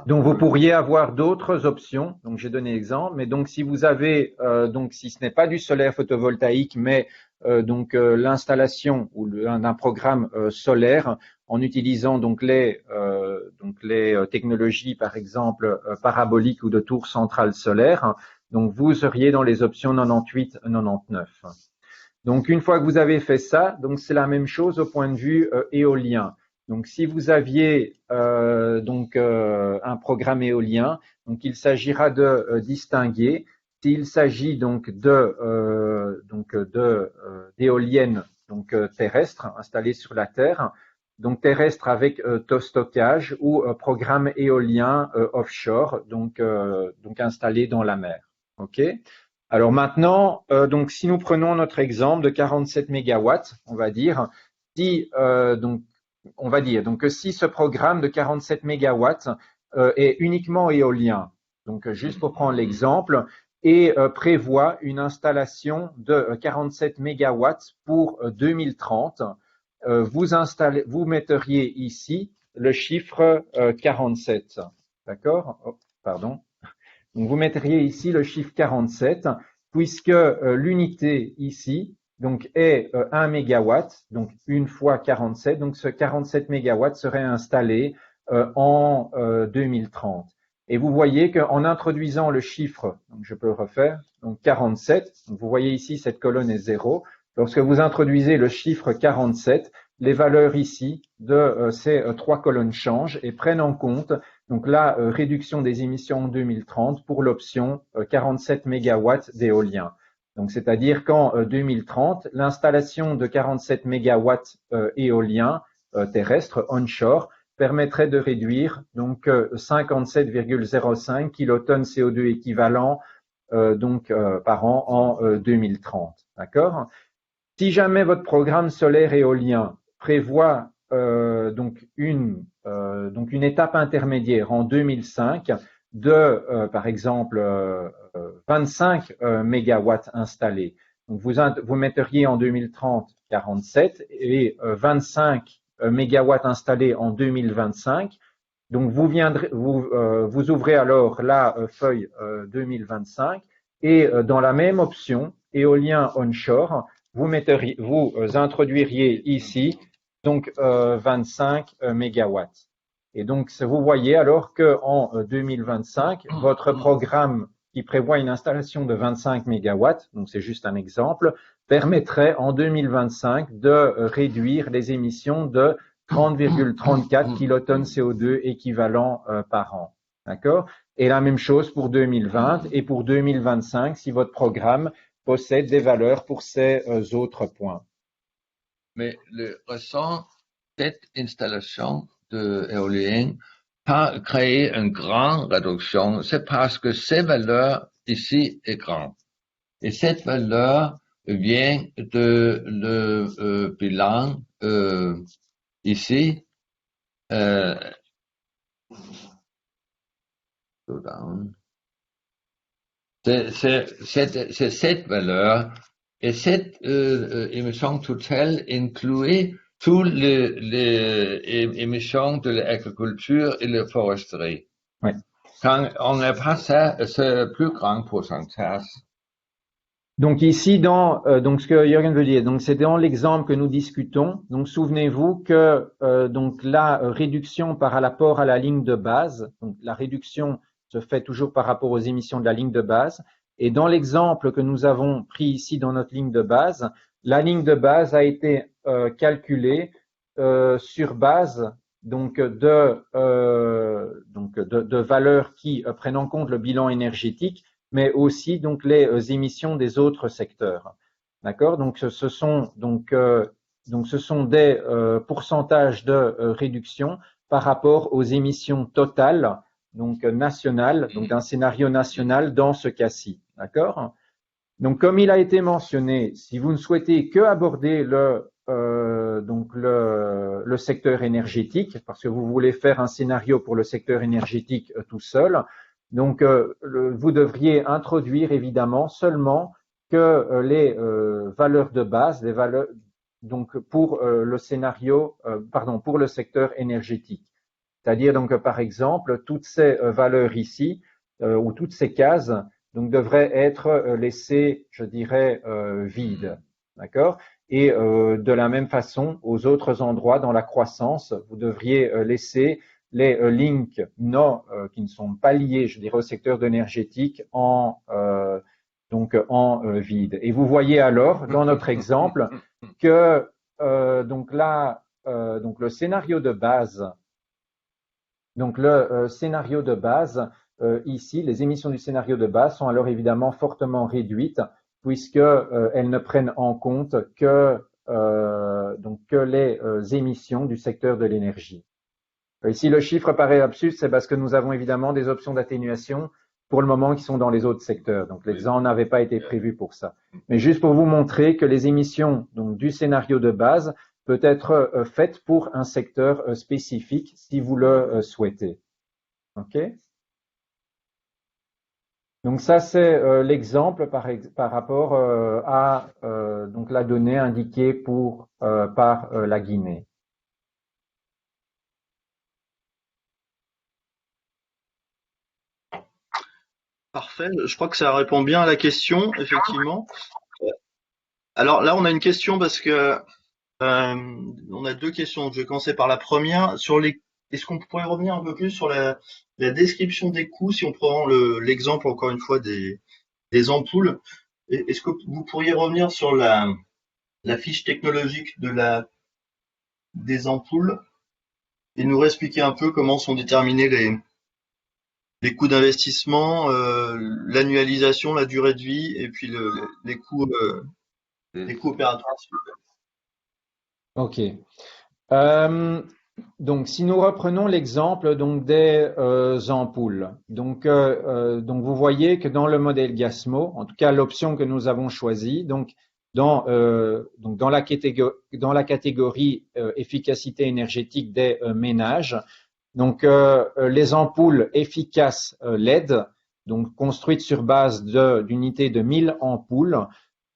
donc vous pourriez avoir d'autres options, donc j'ai donné l'exemple, mais donc si vous avez, donc si ce n'est pas du solaire photovoltaïque, mais l'installation ou d'un programme solaire en utilisant donc les technologies par exemple paraboliques ou de tours centrales solaires, donc vous seriez dans les options 98, 99. Donc une fois que vous avez fait ça, donc c'est la même chose au point de vue éolien. Donc, si vous aviez un programme éolien, donc il s'agira de distinguer s'il s'agit donc d'éoliennes terrestres installées sur la Terre, donc terrestres avec taux stockage ou programme éolien offshore, donc installé dans la mer. Ok. Alors maintenant, donc si nous prenons notre exemple de 47 mégawatts, on va dire, si on va dire donc que si ce programme de 47 mégawatts est uniquement éolien, donc juste pour prendre l'exemple, et prévoit une installation de 47 mégawatts pour 2030, vous metteriez ici le chiffre 47, d'accord? Oh, pardon. Donc vous mettriez ici le chiffre 47, puisque l'unité ici donc est 1 mégawatt, donc une fois 47, donc ce 47 mégawatts serait installé en 2030. Et vous voyez qu'en introduisant le chiffre, donc je peux le refaire, donc 47, donc vous voyez ici cette colonne est 0. Lorsque vous introduisez le chiffre 47, les valeurs ici de ces trois colonnes changent et prennent en compte donc la réduction des émissions en 2030 pour l'option 47 mégawatts d'éolien. Donc, c'est-à-dire qu'en 2030, l'installation de 47 mégawatts éoliens terrestres onshore permettrait de réduire donc 57,05 kilotonnes CO2 équivalent par an en 2030. D'accord? Si jamais votre programme solaire éolien prévoit donc une étape intermédiaire en 2005 de par exemple 25 mégawatts installés. Donc vous metteriez en 2030 47 et 25 mégawatts installés en 2025. Donc vous ouvrez alors la feuille 2025 et dans la même option éolien onshore, vous introduiriez ici donc 25 mégawatts. Et donc vous voyez alors que en 2025, votre programme qui prévoit une installation de 25 mégawatts, donc c'est juste un exemple, permettrait en 2025 de réduire les émissions de 30,34 kilotonnes CO2 équivalent par an. D'accord? Et la même chose pour 2020 et pour 2025 si votre programme possède des valeurs pour ces autres points. Mais le ressent, cette installation d'éoliennes pas créer une grande réduction, c'est parce que ces valeurs ici est grande. Et cette valeur vient de le bilan ici. C'est cette valeur et cette émission totale inclut toutes les émissions de l'agriculture et la foresterie. Oui. Quand on n'a pas ça, c'est plus grand pourcentage. Donc ici, donc ce que Jürgen veut dire, donc c'est dans l'exemple que nous discutons. Donc souvenez-vous que donc la réduction par rapport à la ligne de base, donc la réduction se fait toujours par rapport aux émissions de la ligne de base. Et dans l'exemple que nous avons pris ici dans notre ligne de base, la ligne de base a été calculée sur base de valeurs qui prennent en compte le bilan énergétique, mais aussi donc les émissions des autres secteurs. D'accord. Donc ce sont des pourcentages de réduction par rapport aux émissions totales donc nationales, donc d'un scénario national dans ce cas-ci. D'accord. Donc comme il a été mentionné, si vous ne souhaitez que aborder le secteur énergétique, parce que vous voulez faire un scénario pour le secteur énergétique tout seul, donc vous devriez introduire évidemment seulement que les valeurs de base, les valeurs donc pour le scénario, pour le secteur énergétique. C'est-à-dire donc par exemple toutes ces valeurs ici ou toutes ces cases donc devraient être laissées, je dirais, vides, d'accord. Et de la même façon, aux autres endroits dans la croissance, vous devriez laisser les links non qui ne sont pas liés, je dirais, au secteur énergétique en vide. Et vous voyez alors dans notre exemple que donc là, donc le scénario de base. Donc le scénario de base, ici, les émissions du scénario de base sont alors évidemment fortement réduites puisque elles ne prennent en compte que les émissions du secteur de l'énergie. Ici, le chiffre paraît absurde, c'est parce que nous avons évidemment des options d'atténuation pour le moment qui sont dans les autres secteurs. Donc l'exemple n'avait pas été prévu pour ça. Mais juste pour vous montrer que les émissions donc, du scénario de base peut être faite pour un secteur spécifique si vous le souhaitez. OK. Donc ça c'est l'exemple par rapport à donc la donnée indiquée par la Guinée. Parfait. Je crois que ça répond bien à la question, effectivement. Alors là, on a une question parce que on a deux questions. Je vais commencer par la première. Est-ce qu'on pourrait revenir un peu plus sur la description des coûts si on prend l'exemple encore une fois des ampoules? Est-ce que vous pourriez revenir sur la fiche technologique des ampoules et nous réexpliquer un peu comment sont déterminés les coûts d'investissement, l'annualisation, la durée de vie et puis les coûts opératoires, s'il vous plaît. OK. Donc, si nous reprenons l'exemple donc des ampoules, donc vous voyez que dans le modèle Gasmo, en tout cas l'option que nous avons choisie, donc dans la catégorie efficacité énergétique des ménages, donc les ampoules efficaces LED, donc construites sur base d'unités de 1000 ampoules,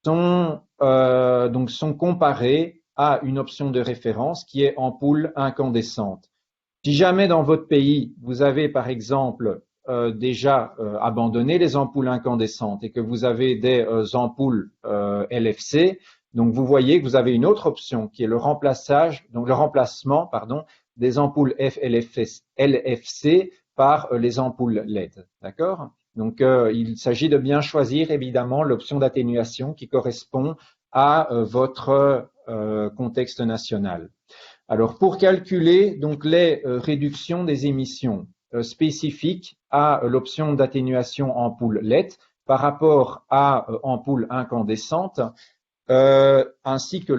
sont comparées à une option de référence qui est ampoule incandescente. Si jamais dans votre pays, vous avez par exemple déjà abandonné les ampoules incandescentes et que vous avez des ampoules LFC, donc vous voyez que vous avez une autre option qui est le remplacement des ampoules LFC par les ampoules LED. D'accord? Donc il s'agit de bien choisir évidemment l'option d'atténuation qui correspond à votre contexte national. Alors, pour calculer donc les réductions des émissions spécifiques à l'option d'atténuation ampoule LED par rapport à ampoule incandescente, ainsi que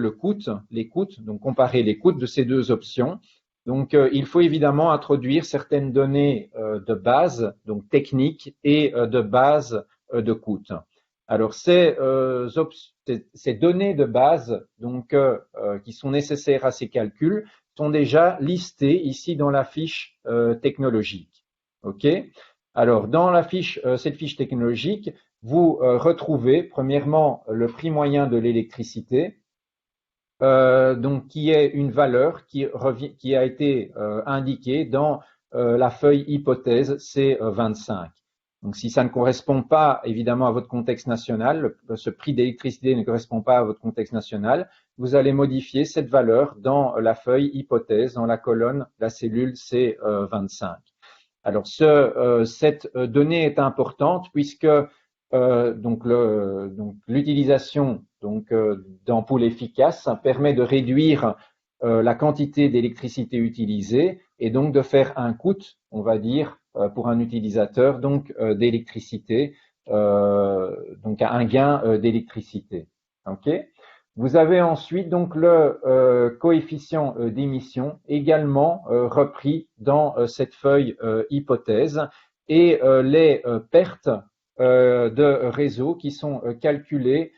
les coûts, donc comparer les coûts de ces deux options. Donc, il faut évidemment introduire certaines données de base, donc techniques, et de base de coûts. Alors, ces données de base donc, qui sont nécessaires à ces calculs sont déjà listées ici dans la fiche technologique. OK. Alors, dans cette fiche technologique, vous retrouvez premièrement le prix moyen de l'électricité, donc qui est une valeur qui a été indiquée dans la feuille hypothèse C25. Donc, si ça ne correspond pas évidemment à votre contexte national, ce prix d'électricité ne correspond pas à votre contexte national, vous allez modifier cette valeur dans la feuille hypothèse, dans la colonne, la cellule C25. Alors, cette donnée est importante puisque l'utilisation d'ampoules efficaces permet de réduire la quantité d'électricité utilisée et donc de faire un coût, on va dire, pour un utilisateur d'électricité, donc un gain d'électricité. Ok. Vous avez ensuite donc le coefficient d'émission également repris dans cette feuille hypothèse et les pertes de réseau qui sont calculées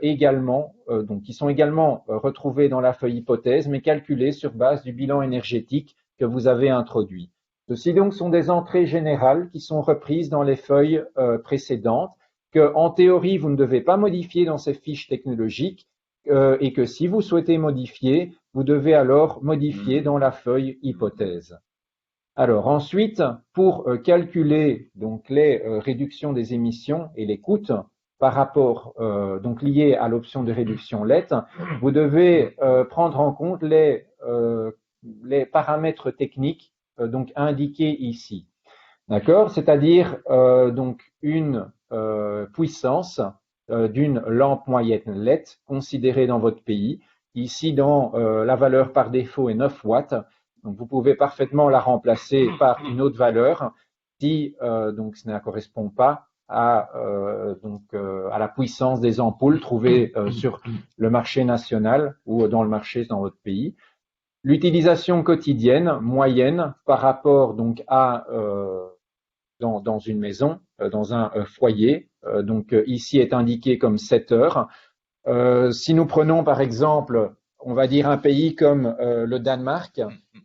également, donc qui sont également retrouvées dans la feuille hypothèse, mais calculées sur base du bilan énergétique que vous avez introduit. Ceci donc sont des entrées générales qui sont reprises dans les feuilles précédentes, que en théorie vous ne devez pas modifier dans ces fiches technologiques, et que si vous souhaitez modifier, vous devez alors modifier dans la feuille hypothèse. Alors ensuite, pour calculer donc les réductions des émissions et les coûts par rapport donc liés à l'option de réduction LET, vous devez prendre en compte les paramètres techniques donc indiqués ici. D'accord? C'est-à-dire donc une puissance d'une lampe moyenne LED considérée dans votre pays. Ici, dans la valeur par défaut est 9 watts. Donc, vous pouvez parfaitement la remplacer par une autre valeur si donc ça ne correspond pas à la puissance des ampoules trouvées sur le marché national ou dans le marché dans votre pays. L'utilisation quotidienne moyenne par rapport donc à dans une maison, dans un foyer. Donc ici est indiqué comme 7 heures. Si nous prenons par exemple, on va dire un pays comme le Danemark,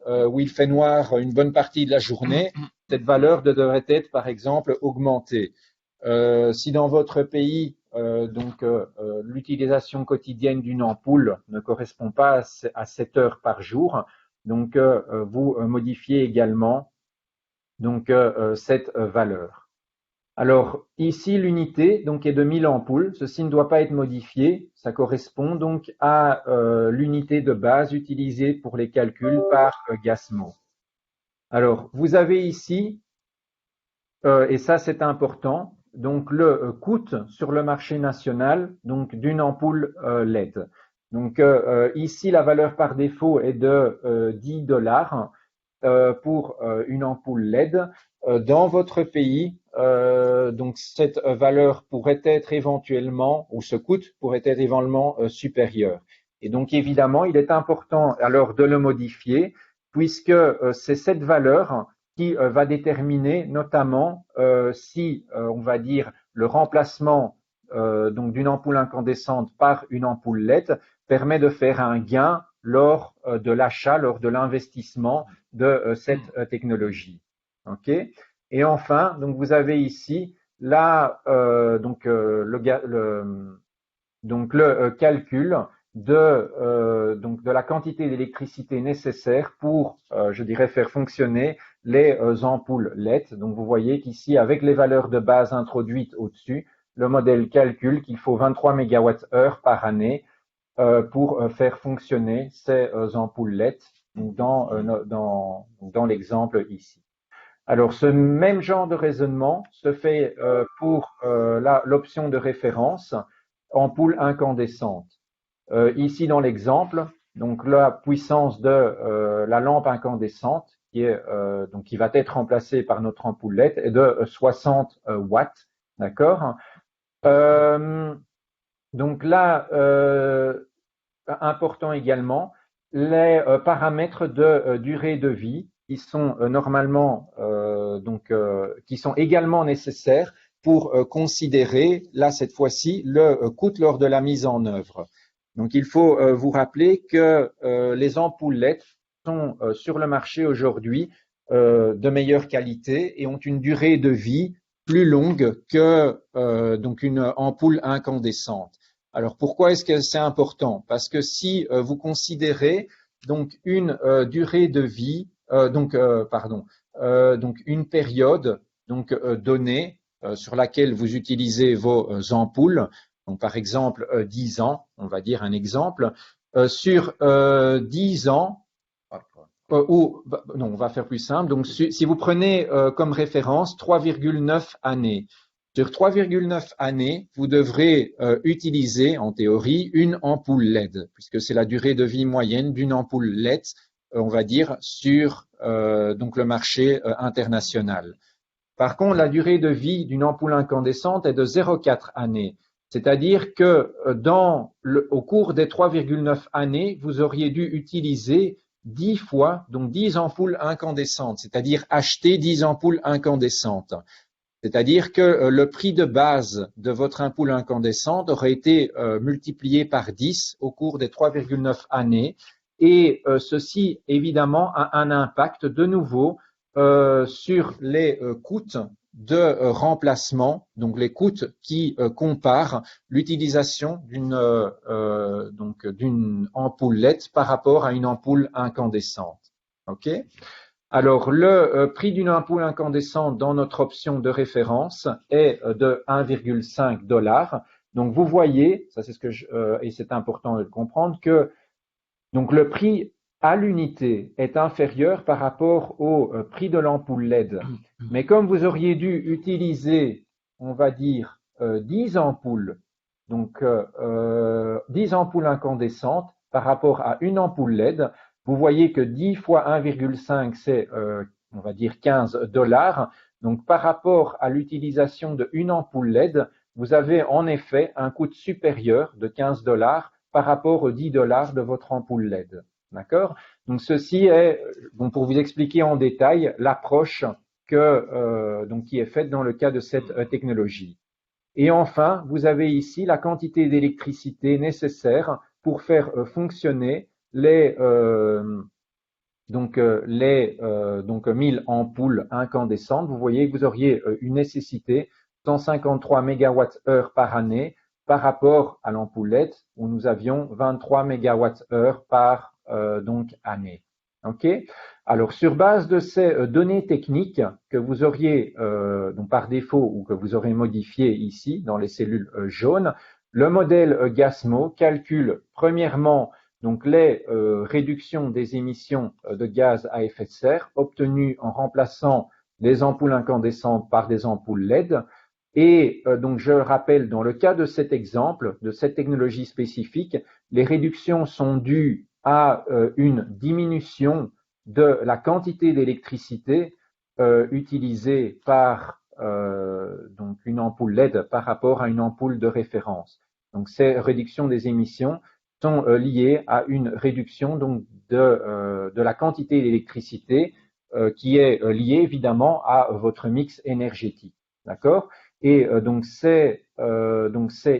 où il fait noir une bonne partie de la journée, cette valeur devrait être par exemple augmentée. Si dans votre pays, l'utilisation quotidienne d'une ampoule ne correspond pas à 7 heures par jour, donc vous modifiez également cette valeur. Alors ici l'unité donc est de 1000 ampoules. Ceci ne doit pas être modifié. Ça correspond donc à l'unité de base utilisée pour les calculs par Gasmo. Alors vous avez ici et ça c'est important donc le coût sur le marché national donc d'une ampoule LED. Donc ici la valeur par défaut est de 10 $ pour une ampoule LED. Dans votre pays, donc cette valeur pourrait être éventuellement, ou ce coût pourrait être éventuellement supérieur. Et donc évidemment, il est important alors de le modifier, puisque c'est cette valeur qui va déterminer notamment si, on va dire, le remplacement donc d'une ampoule incandescente par une ampoule LED permet de faire un gain lors de l'achat, lors de l'investissement de cette technologie. Ok. Et enfin, donc vous avez ici là le calcul de la quantité d'électricité nécessaire pour, je dirais, faire fonctionner les ampoules LED. Donc vous voyez qu'ici, avec les valeurs de base introduites au-dessus, le modèle calcule qu'il faut 23 MWh par année pour faire fonctionner ces ampoules LED dans l'exemple ici. Alors, ce même genre de raisonnement se fait pour l'option de référence ampoule incandescente. Ici, dans l'exemple, donc la puissance de la lampe incandescente qui va être remplacée par notre ampoule LED est de 60 watts, d'accord. Donc là, important également, les paramètres de durée de vie qui sont normalement qui sont également nécessaires pour considérer là cette fois-ci le coût lors de la mise en œuvre. Donc il faut vous rappeler que les ampoules LED sont sur le marché aujourd'hui de meilleure qualité et ont une durée de vie plus longue que donc une ampoule incandescente. Alors pourquoi est-ce que c'est important? Parce que si vous considérez donc une durée de vie, donc une période donc donnée sur laquelle vous utilisez vos ampoules, donc par exemple 10 ans, on va dire un exemple, sur 10 ans, non, on va faire plus simple. Donc, si vous prenez comme référence 3,9 années, sur 3,9 années, vous devrez utiliser, en théorie, une ampoule LED, puisque c'est la durée de vie moyenne d'une ampoule LED, on va dire, sur donc le marché international. Par contre, la durée de vie d'une ampoule incandescente est de 0,4 années. C'est-à-dire que au cours des 3,9 années, vous auriez dû utiliser 10 fois, donc 10 ampoules incandescentes, c'est-à-dire acheter 10 ampoules incandescentes. C'est-à-dire que le prix de base de votre ampoule incandescente aurait été multiplié par 10 au cours des 3,9 années. Et ceci, évidemment, a un impact de nouveau sur les coûts de remplacement, donc les coûts qui comparent l'utilisation d'une ampoule LED par rapport à une ampoule incandescente. Ok? Alors, le prix d'une ampoule incandescente dans notre option de référence est de 1,5 $. Donc, vous voyez, ça c'est et c'est important de le comprendre, que donc le prix à l'unité est inférieur par rapport au prix de l'ampoule LED. Mais comme vous auriez dû utiliser, on va dire, 10 ampoules, donc 10 ampoules incandescentes par rapport à une ampoule LED, vous voyez que 10 fois 1,5, c'est, on va dire, 15 $. Donc, par rapport à l'utilisation d'une ampoule LED, vous avez en effet un coût supérieur de 15 $ par rapport aux 10 $ de votre ampoule LED. D'accord? Donc, ceci est, donc, pour vous expliquer en détail l'approche qui est faite dans le cas de cette technologie. Et enfin, vous avez ici la quantité d'électricité nécessaire pour faire fonctionner les 1000 ampoules incandescentes. Vous voyez que vous auriez une nécessité 153 MWh par année par rapport à l'ampoule LED où nous avions 23 MWh par année. Ok. Alors, sur base de ces données techniques que vous auriez donc par défaut ou que vous aurez modifiées ici dans les cellules jaunes, le modèle Gasmo calcule premièrement donc les réductions des émissions de gaz à effet de serre obtenues en remplaçant les ampoules incandescentes par des ampoules LED. Et donc, je rappelle, dans le cas de cet exemple, de cette technologie spécifique, les réductions sont dues à une diminution de la quantité d'électricité utilisée par donc une ampoule LED par rapport à une ampoule de référence. Donc, ces réductions des émissions sont liées à une réduction donc de la quantité d'électricité qui est liée évidemment à votre mix énergétique. D'accord? Et donc c'est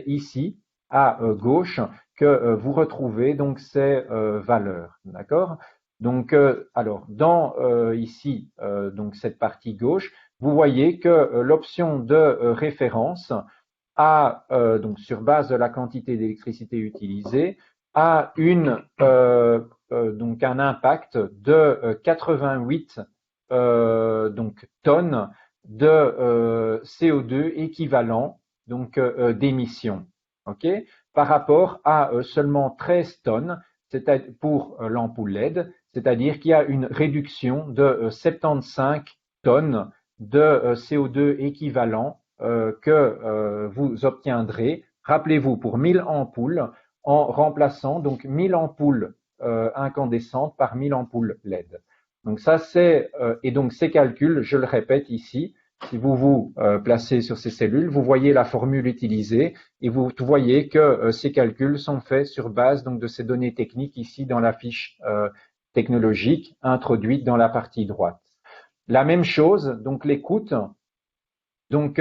ici à gauche que vous retrouvez donc ces valeurs. D'accord? Donc alors dans ici donc cette partie gauche, vous voyez que l'option de référence a donc sur base de la quantité d'électricité utilisée a donc un impact de 88 tonnes de CO2 équivalent donc d'émissions, ok, par rapport à seulement 13 tonnes pour l'ampoule LED, c'est-à-dire qu'il y a une réduction de 75 tonnes de CO2 équivalent que vous obtiendrez, rappelez-vous, pour 1000 ampoules en remplaçant donc 1000 ampoules incandescentes par 1000 ampoules LED. Donc ça c'est et donc ces calculs, je le répète ici, si vous vous placez sur ces cellules, vous voyez la formule utilisée et vous voyez que ces calculs sont faits sur base donc de ces données techniques ici dans la fiche technologique introduite dans la partie droite. La même chose, donc les coûts. Donc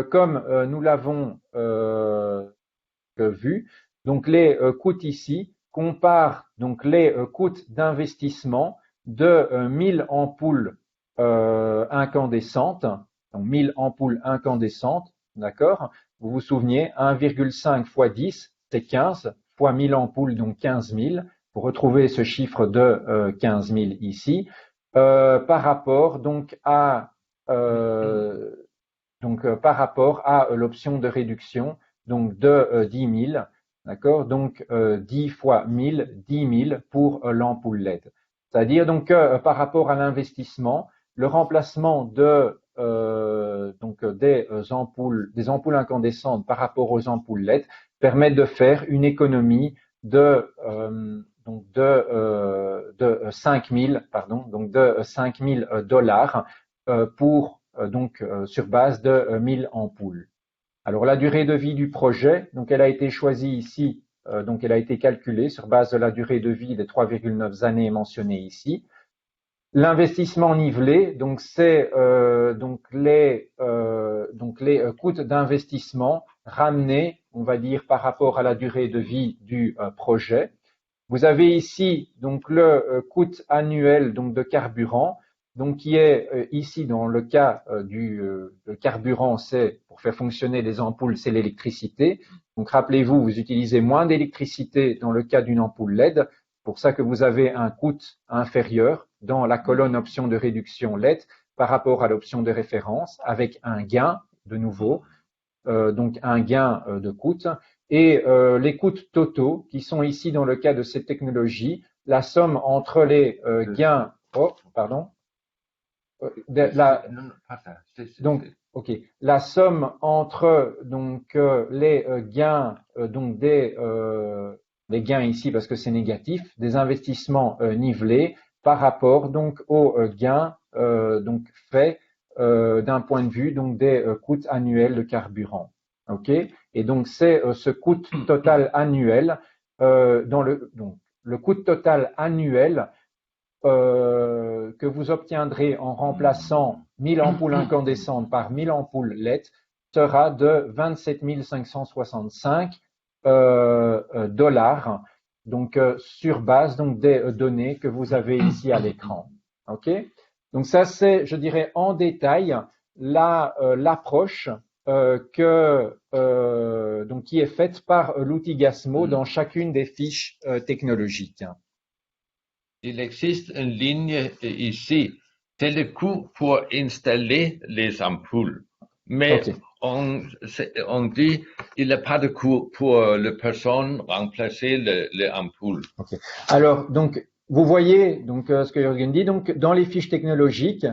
comme nous l'avons vu, donc les coûts ici comparent donc les coûts d'investissement de 1000 ampoules incandescentes, donc 1000 ampoules incandescentes, d'accord? Vous vous souvenez, 1,5 fois 10, c'est 15, fois 1000 ampoules, donc 15 000. Vous retrouvez ce chiffre de 15 000 ici, par rapport donc à donc par rapport à l'option de réduction donc de 10 000, d'accord, donc 10 fois 1000, 10 000 pour l'ampoule LED. C'est-à-dire donc par rapport à l'investissement, le remplacement de des ampoules incandescentes par rapport aux ampoules LED permet de faire une économie de 5 000 dollars pour sur base de 1000 ampoules. Alors la durée de vie du projet, donc elle a été choisie ici, donc elle a été calculée sur base de la durée de vie des 3,9 années mentionnées ici. L'investissement nivelé, donc c'est les coûts d'investissement ramenés, on va dire, par rapport à la durée de vie du projet. Vous avez ici donc le coût annuel donc de carburant, donc qui est ici dans le cas du carburant, c'est pour faire fonctionner les ampoules, c'est l'électricité. Donc rappelez-vous, vous utilisez moins d'électricité dans le cas d'une ampoule LED, pour ça que vous avez un coût inférieur dans la colonne option de réduction LED par rapport à l'option de référence, avec un gain de nouveau, donc un gain de coût. Et les coûts totaux qui sont ici dans le cas de cette technologie, la somme entre les gains, la somme entre les gains les gains ici parce que c'est négatif, des investissements nivelés par rapport donc aux gains faits d'un point de vue donc des coûts annuels de carburant. Ok, et donc c'est ce coût total annuel le coût total annuel que vous obtiendrez en remplaçant 1000 ampoules incandescentes par 1000 ampoules LED sera de 27 565 dollars, donc sur base donc des données que vous avez ici à l'écran. Ok, donc ça c'est, je dirais en détail l'approche qui est faite par l'outil Gasmo dans chacune des fiches technologiques. Il existe une ligne ici, c'est le coût pour installer les ampoules. Mais okay. on dit il n'y a pas de coût pour la personne remplacer les ampoules. Okay. Alors, donc, vous voyez donc, ce que Jürgen dit, donc, dans les fiches technologiques,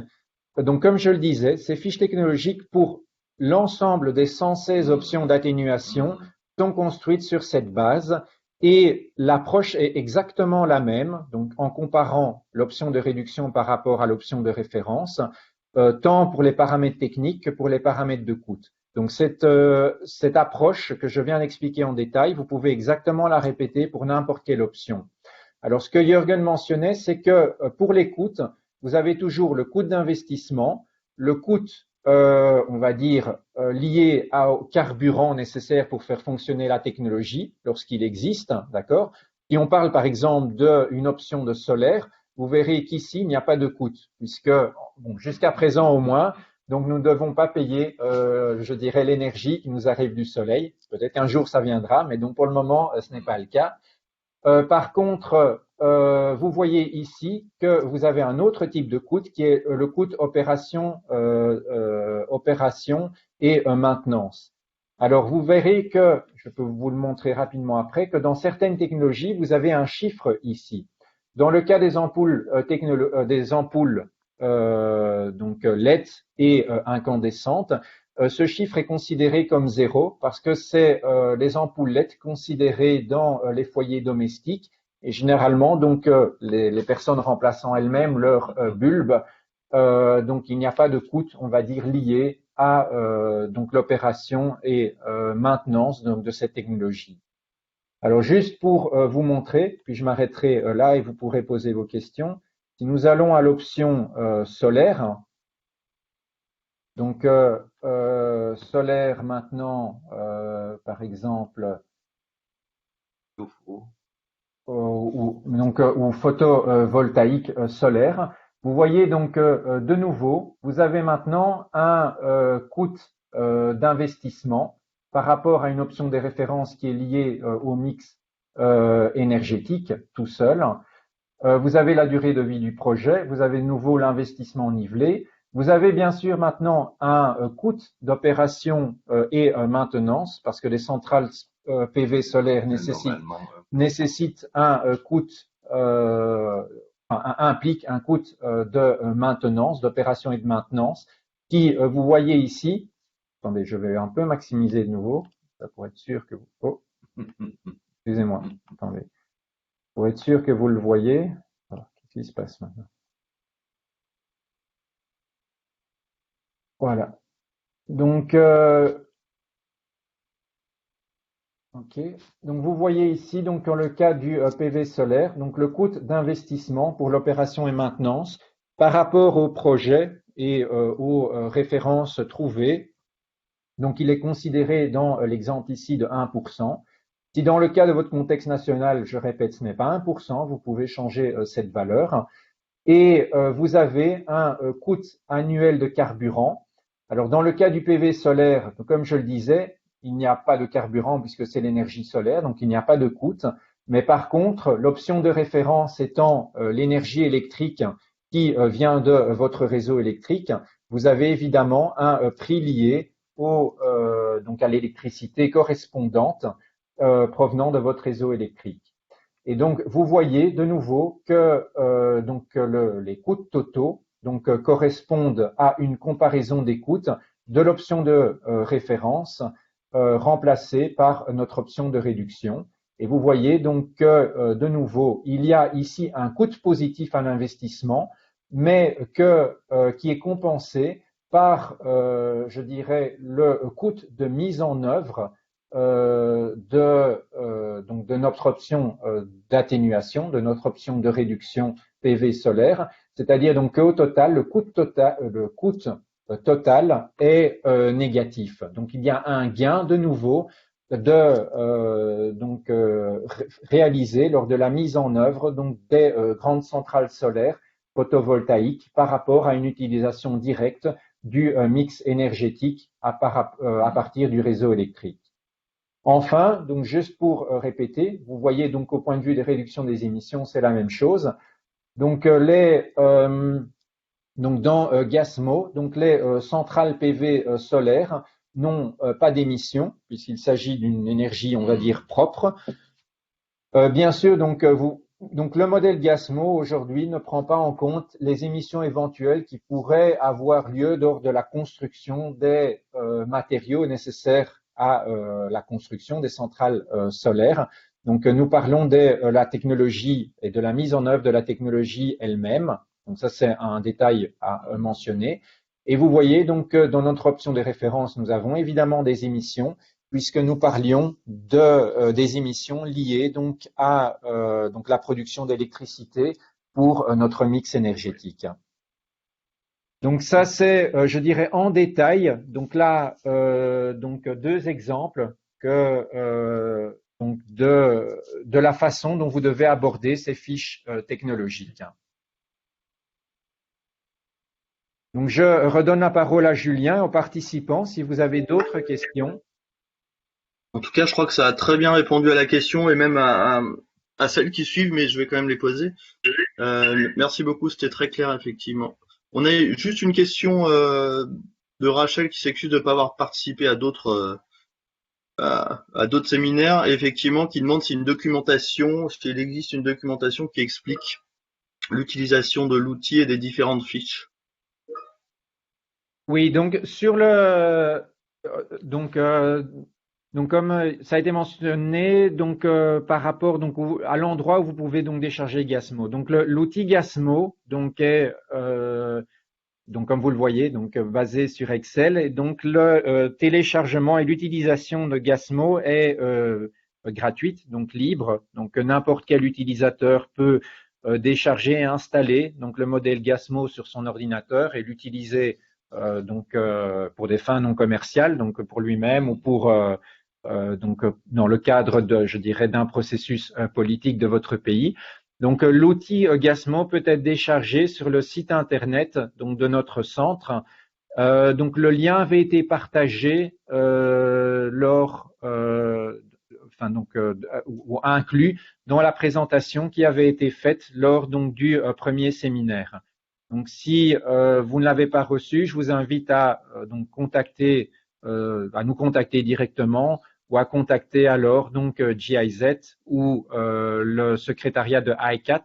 donc, comme je le disais, ces fiches technologiques pour l'ensemble des 116 options d'atténuation sont construites sur cette base. Et l'approche est exactement la même, donc en comparant l'option de réduction par rapport à l'option de référence, tant pour les paramètres techniques que pour les paramètres de coût. Donc cette approche que je viens d'expliquer en détail, vous pouvez exactement la répéter pour n'importe quelle option. Alors ce que Jürgen mentionnait, c'est que pour les coûts, vous avez toujours le coût d'investissement, le coût on va dire, lié au carburant nécessaire pour faire fonctionner la technologie lorsqu'il existe, d'accord? Si on parle par exemple d'une option de solaire, vous verrez qu'ici, il n'y a pas de coût, puisque bon, jusqu'à présent au moins, donc nous ne devons pas payer, je dirais, l'énergie qui nous arrive du soleil. Peut-être qu'un jour ça viendra, mais donc pour le moment, ce n'est pas le cas. Par contre, vous voyez ici que vous avez un autre type de coût qui est le coût opération et maintenance. Alors, vous verrez que, je peux vous le montrer rapidement après, que dans certaines technologies, vous avez un chiffre ici. Dans le cas des ampoules, LED et incandescentes, ce chiffre est considéré comme 0 parce que c'est les ampoules LED considérées dans les foyers domestiques et généralement donc les personnes remplaçant elles-mêmes leur bulbe. Donc il n'y a pas de coût, on va dire, lié à donc l'opération et maintenance donc, de cette technologie. Alors juste pour vous montrer, puis je m'arrêterai là et vous pourrez poser vos questions. Si nous allons à l'option solaire, donc solaire maintenant, par exemple, ou photovoltaïque solaire. Vous voyez donc de nouveau, vous avez maintenant un coût d'investissement par rapport à une option des références qui est liée au mix énergétique tout seul. Vous avez la durée de vie du projet, vous avez de nouveau l'investissement nivelé. Vous avez bien sûr maintenant un coût d'opération et maintenance, parce que les centrales PV solaires nécessitent un coût, implique un coût de maintenance, d'opération et de maintenance, qui, vous voyez ici, attendez, je vais un peu maximiser de nouveau, pour être sûr que vous, oh, excusez-moi, attendez, pour être sûr que vous le voyez. Alors, qu'est-ce qui se passe maintenant? Voilà. Donc, ok. Donc, vous voyez ici, donc, dans le cas du PV solaire, donc le coût d'investissement pour l'opération et maintenance par rapport au projet et aux références trouvées. Donc, il est considéré dans l'exemple ici de 1%. Si dans le cas de votre contexte national, je répète, ce n'est pas 1%, vous pouvez changer cette valeur. Et vous avez un coût annuel de carburant. Alors, dans le cas du PV solaire, comme je le disais, il n'y a pas de carburant puisque c'est l'énergie solaire, donc il n'y a pas de coût. Mais par contre, l'option de référence étant l'énergie électrique qui vient de votre réseau électrique, vous avez évidemment un prix lié donc à l'électricité correspondante provenant de votre réseau électrique. Et donc, vous voyez de nouveau que les coûts totaux correspondent à une comparaison des coûts de l'option de référence remplacée par notre option de réduction. Et vous voyez donc que, de nouveau, il y a ici un coût positif à l'investissement, mais qui est compensé par, je dirais, le coût de mise en œuvre donc de notre option d'atténuation, de notre option de réduction PV solaire, c'est-à-dire donc qu'au total, le coût total est négatif. Donc il y a un gain de nouveau réalisé lors de la mise en œuvre donc des grandes centrales solaires photovoltaïques par rapport à une utilisation directe du mix énergétique à partir du réseau électrique. Enfin, donc juste pour répéter, vous voyez donc au point de vue des réductions des émissions, c'est la même chose. Donc dans Gasmo, donc les centrales PV solaires n'ont pas d'émissions puisqu'il s'agit d'une énergie, on va dire, propre. Bien sûr, donc le modèle Gasmo aujourd'hui ne prend pas en compte les émissions éventuelles qui pourraient avoir lieu lors de la construction des matériaux nécessaires à la construction des centrales solaires. Donc, nous parlons de la technologie et de la mise en œuvre de la technologie elle-même. Donc, ça, c'est un détail à mentionner. Et vous voyez donc que dans notre option de référence, nous avons évidemment des émissions, puisque nous parlions des émissions liées donc à donc la production d'électricité pour notre mix énergétique. Donc ça c'est, je dirais en détail. Donc là, donc deux exemples donc de la façon dont vous devez aborder ces fiches technologiques. Donc je redonne la parole à Julien, aux participants, si vous avez d'autres questions. En tout cas, je crois que ça a très bien répondu à la question et même à celles qui suivent, mais je vais quand même les poser. Merci beaucoup, c'était très clair effectivement. On a juste une question de Rachel qui s'excuse de ne pas avoir participé à d'autres séminaires, et effectivement qui demande s'il existe une documentation qui explique l'utilisation de l'outil et des différentes fiches. Oui, donc sur le donc comme ça a été mentionné, donc par rapport donc à l'endroit où vous pouvez donc décharger Gasmo. Donc l'outil Gasmo donc est donc comme vous le voyez donc basé sur Excel, et donc le téléchargement et l'utilisation de Gasmo est gratuite, donc libre. Donc n'importe quel utilisateur peut décharger et installer donc le modèle Gasmo sur son ordinateur et l'utiliser pour des fins non commerciales, donc pour lui-même ou pour dans le cadre je dirais, d'un processus politique de votre pays. Donc, l'outil Gasmo peut être déchargé sur le site internet donc de notre centre. Donc, le lien avait été partagé ou inclus dans la présentation qui avait été faite lors donc du premier séminaire. Donc, si vous ne l'avez pas reçu, je vous invite à donc à nous contacter directement ou à contacter alors donc GIZ ou le secrétariat de ICAT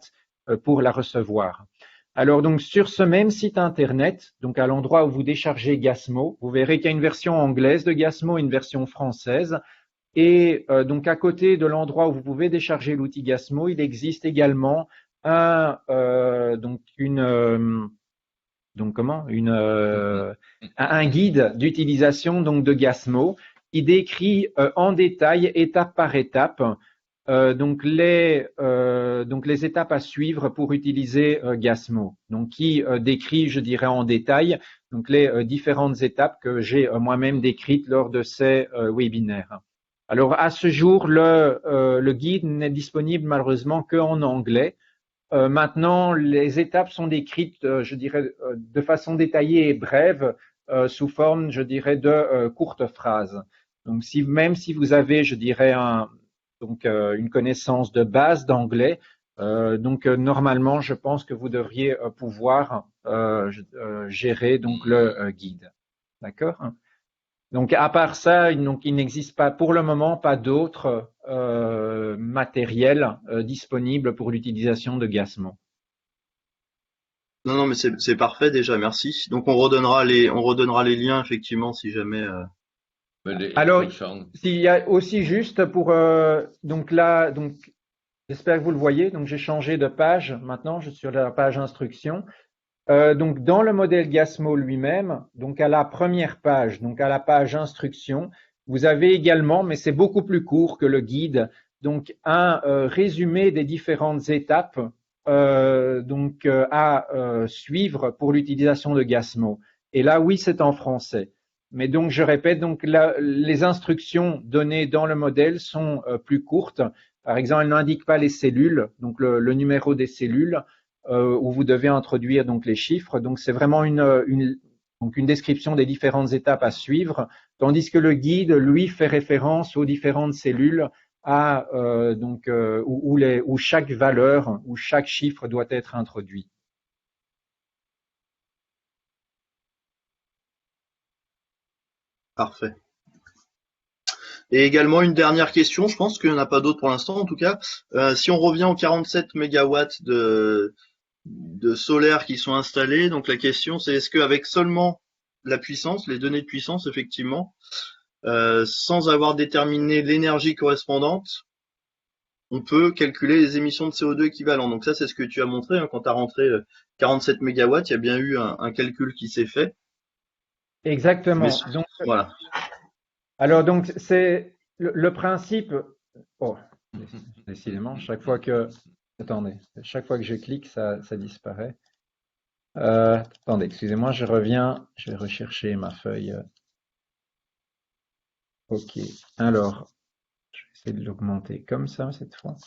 pour la recevoir. Alors donc sur ce même site internet, donc à l'endroit où vous déchargez Gasmo, vous verrez qu'il y a une version anglaise de Gasmo et une version française. Et donc à côté de l'endroit où vous pouvez décharger l'outil Gasmo, il existe également un guide d'utilisation donc de Gasmo qui décrit en détail étape par étape donc les étapes à suivre pour utiliser Gasmo. Donc qui décrit, je dirais en détail, donc les différentes étapes que j'ai moi-même décrites lors de ces webinaires. Alors à ce jour, le guide n'est disponible malheureusement qu'en anglais. Maintenant, les étapes sont décrites, je dirais, de façon détaillée et brève, sous forme, je dirais, de courtes phrases. Donc, même si vous avez, je dirais, une connaissance de base d'anglais, normalement, je pense que vous devriez pouvoir gérer donc le guide. D'accord? Donc, à part ça, il n'existe pas pour le moment pas d'autres matériel disponible pour l'utilisation de Gasmo. Non, mais c'est parfait déjà, merci. Donc on redonnera les liens effectivement si jamais. Alors, s'il y a aussi juste pour j'espère que vous le voyez. Donc j'ai changé de page. Maintenant, je suis sur la page instruction. Donc dans le modèle Gasmo lui-même, donc à la première page, donc à la page instruction, vous avez également, mais c'est beaucoup plus court que le guide, donc un résumé des différentes étapes à suivre pour l'utilisation de Gasmo. Et là, oui, c'est en français. Mais donc, je répète, donc les instructions données dans le modèle sont plus courtes. Par exemple, elles n'indiquent pas les cellules, donc le numéro des cellules où vous devez introduire donc les chiffres. Donc, c'est vraiment une description des différentes étapes à suivre, tandis que le guide, lui, fait référence aux différentes cellules où chaque valeur, où chaque chiffre doit être introduit. Parfait. Et également une dernière question, je pense qu'il n'y en a pas d'autres pour l'instant en tout cas. Si on revient aux 47 mégawatts de solaire qui sont installés, donc la question c'est est-ce qu'avec seulement la puissance, les données de puissance effectivement, sans avoir déterminé l'énergie correspondante, on peut calculer les émissions de CO2 équivalentes. Donc ça, c'est ce que tu as montré quand tu as rentré 47 mégawatts. Il y a bien eu un calcul qui s'est fait. Exactement. Donc, voilà. Alors, donc, c'est le principe. Oh, décidément, chaque fois que je clique, ça disparaît. Attendez, excusez-moi, je reviens. Je vais rechercher ma feuille. Ok. Alors, je vais essayer de l'augmenter comme ça cette fois.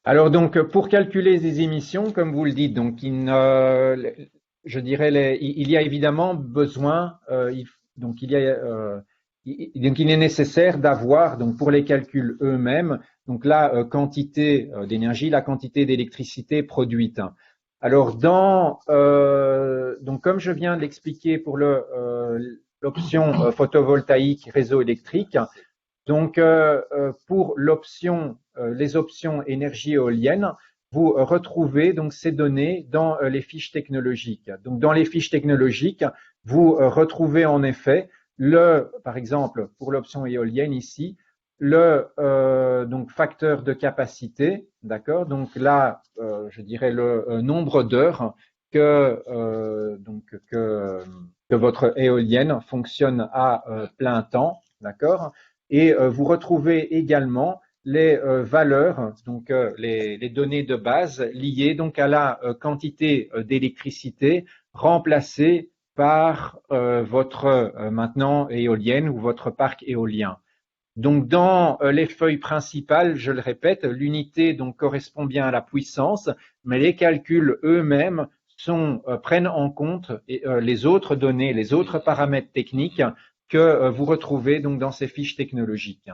Alors donc pour calculer les émissions, comme vous le dites, donc je dirais il y a évidemment besoin, donc il est nécessaire d'avoir donc pour les calculs eux-mêmes donc la quantité d'énergie, la quantité d'électricité produite. Alors donc comme je viens de l'expliquer pour l'option photovoltaïque réseau électrique. Donc, pour les options énergie éolienne, vous retrouvez donc ces données dans les fiches technologiques. Donc, dans les fiches technologiques, vous retrouvez en effet par exemple, pour l'option éolienne ici, donc facteur de capacité, d'accord. Donc là, je dirais le nombre d'heures que votre éolienne fonctionne à plein temps, d'accord. Et vous retrouvez également les valeurs, donc les données de base liées donc à la quantité d'électricité remplacée par votre maintenant éolienne ou votre parc éolien. Donc dans les feuilles principales, je le répète, l'unité donc correspond bien à la puissance, mais les calculs eux-mêmes prennent en compte les autres données, les autres paramètres techniques que vous retrouvez donc dans ces fiches technologiques.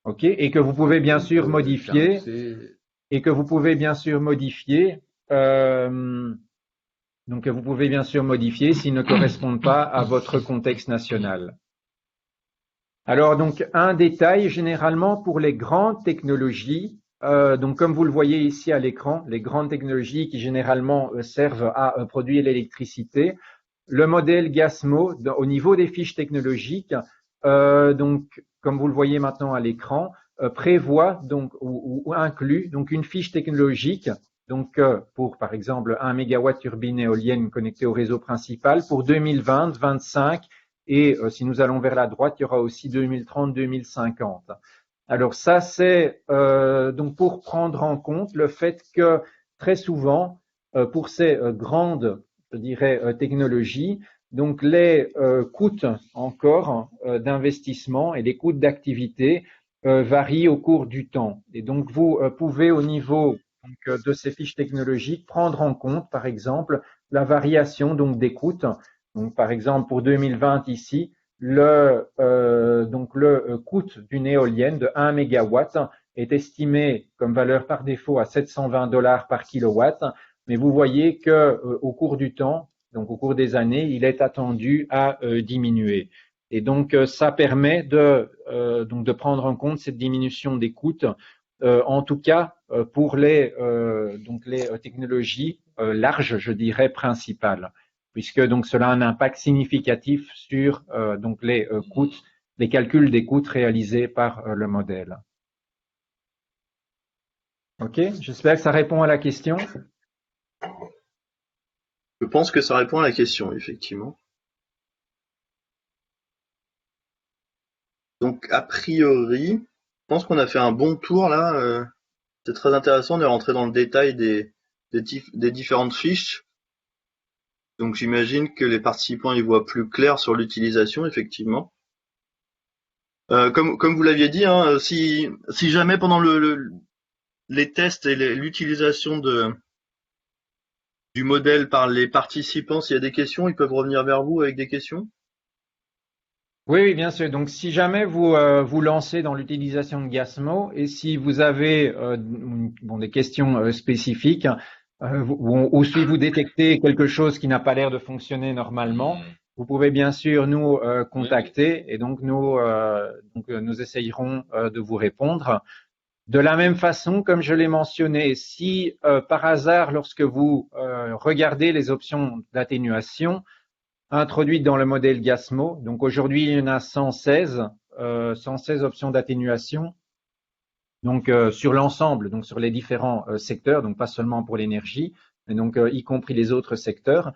OK, et que vous pouvez bien sûr modifier Donc, vous pouvez bien sûr modifier s'ils ne correspondent pas à votre contexte national. Alors, donc, un détail généralement pour les grandes technologies. Donc, comme vous le voyez ici à l'écran, les grandes technologies qui généralement servent à produire l'électricité, le modèle GASMO, au niveau des fiches technologiques, donc, comme vous le voyez maintenant à l'écran, prévoit donc ou inclut donc une fiche technologique. Donc, pour par exemple 1 mégawatt turbine éolienne connectée au réseau principal pour 2020, 25 et si nous allons vers la droite, il y aura aussi 2030, 2050. Alors ça, c'est donc pour prendre en compte le fait que très souvent, pour ces grandes, je dirais, technologies, donc les coûts encore d'investissement et les coûts d'activité varient au cours du temps. Et donc vous pouvez au niveau donc, de ces fiches technologiques prendre en compte, par exemple, la variation donc des coûts. Donc par exemple pour 2020 ici, le coût d'une éolienne de 1 mégawatt est estimé comme valeur par défaut à 720 $ par kilowatt, mais vous voyez que au cours du temps, donc au cours des années, il est attendu à diminuer. Et donc ça permet de prendre en compte cette diminution des coûts, en tout cas pour les technologies larges, je dirais principales, puisque donc cela a un impact significatif sur donc les coûts, les calculs des coûts réalisés par le modèle. Ok, j'espère que ça répond à la question. Je pense que ça répond à la question, effectivement. Donc, a priori, je pense qu'on a fait un bon tour là. C'est très intéressant, on est rentré dans le détail des différentes fiches. Donc, j'imagine que les participants y voient plus clair sur l'utilisation, effectivement. Comme vous l'aviez dit, hein, si jamais pendant les tests et l'utilisation du modèle par les participants, s'il y a des questions, ils peuvent revenir vers vous avec des questions. Oui, oui, bien sûr. Donc, si jamais vous vous lancez dans l'utilisation de GASMO et si vous avez des questions spécifiques ou si vous détectez quelque chose qui n'a pas l'air de fonctionner normalement, vous pouvez bien sûr nous contacter et donc nous essayerons de vous répondre. De la même façon, comme je l'ai mentionné, si par hasard, lorsque vous regardez les options d'atténuation, introduites dans le modèle GASMO. Donc aujourd'hui, il y en a 116 options d'atténuation. Donc sur l'ensemble, donc sur les différents secteurs, donc pas seulement pour l'énergie, mais donc y compris les autres secteurs.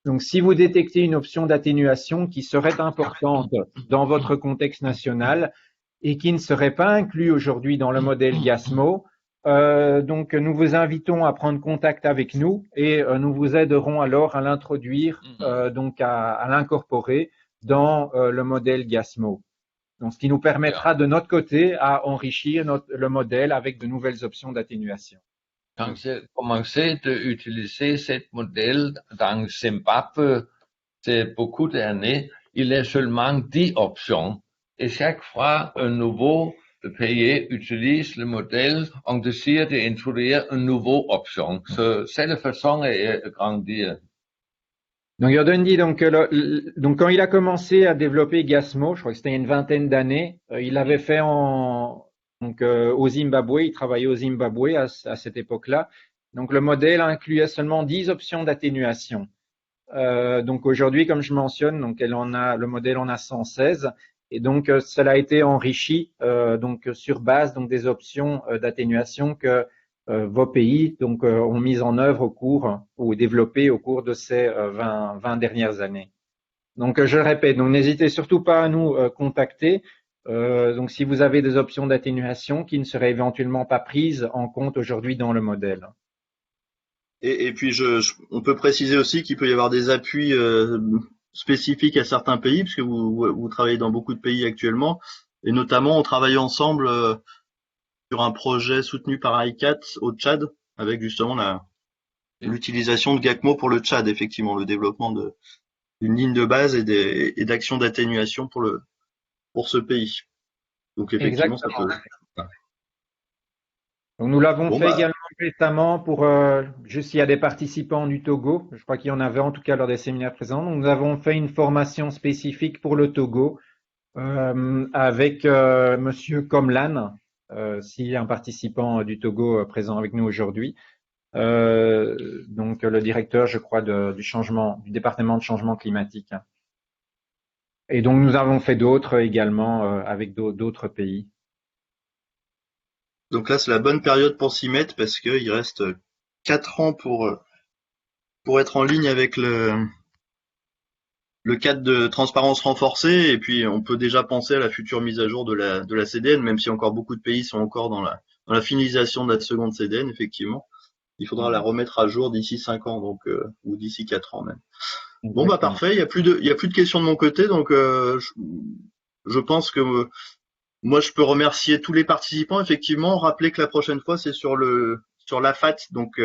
Donc si vous détectez une option d'atténuation qui serait importante dans votre contexte national et qui ne serait pas inclus aujourd'hui dans le modèle GASMO, donc nous vous invitons à prendre contact avec nous et nous vous aiderons alors à l'introduire, donc à l'incorporer dans le modèle GASMO. Donc, ce qui nous permettra de notre côté à enrichir le modèle avec de nouvelles options d'atténuation. Quand j'ai commencé d'utiliser ce modèle dans Zimbabwe, c'est beaucoup d'années, il y a seulement 10 options. Et chaque fois, un nouveau pays utilise le modèle, on décide d'introduire une nouvelle option. C'est la façon de grandir. Donc, Jordan dit donc quand il a commencé à développer GASMO, je crois que c'était il y a une vingtaine d'années, il l'avait fait au Zimbabwe, il travaillait au Zimbabwe à cette époque-là. Donc, le modèle incluait seulement 10 options d'atténuation. Donc aujourd'hui, comme je mentionne, donc le modèle en a 116 et donc cela a été enrichi donc sur base donc des options d'atténuation que vos pays donc ont mises en œuvre au cours ou développées au cours de ces 20 dernières années. Donc je le répète, donc n'hésitez surtout pas à nous contacter. Donc si vous avez des options d'atténuation qui ne seraient éventuellement pas prises en compte aujourd'hui dans le modèle. Et puis on peut préciser aussi qu'il peut y avoir des appuis spécifiques à certains pays, puisque vous travaillez dans beaucoup de pays actuellement, et notamment on travaille ensemble sur un projet soutenu par ICAT au Tchad, avec justement l'utilisation de GACMO pour le Tchad, effectivement, le développement d'une ligne de base et d'actions d'atténuation pour ce pays. Donc effectivement, Exactement. ça peut. Donc nous l'avons fait également récemment, pour juste s'il y a des participants du Togo, je crois qu'il y en avait en tout cas lors des séminaires présents, donc nous avons fait une formation spécifique pour le Togo avec Monsieur Komlan, s'il y a un participant du Togo présent avec nous aujourd'hui. Donc le directeur, je crois, du département de changement climatique. Et donc nous avons fait d'autres également avec d'autres pays. Donc là, c'est la bonne période pour s'y mettre parce qu'il reste 4 ans pour être en ligne avec le cadre de transparence renforcée, et puis on peut déjà penser à la future mise à jour de la CDN, même si encore beaucoup de pays sont encore dans la finalisation de la seconde CDN, effectivement. Il faudra la remettre à jour d'ici 5 ans, donc ou d'ici 4 ans même. Bon bah parfait, il y a plus de questions de mon côté, donc je pense que moi je peux remercier tous les participants, effectivement, rappeler que la prochaine fois c'est sur l'AFAT, donc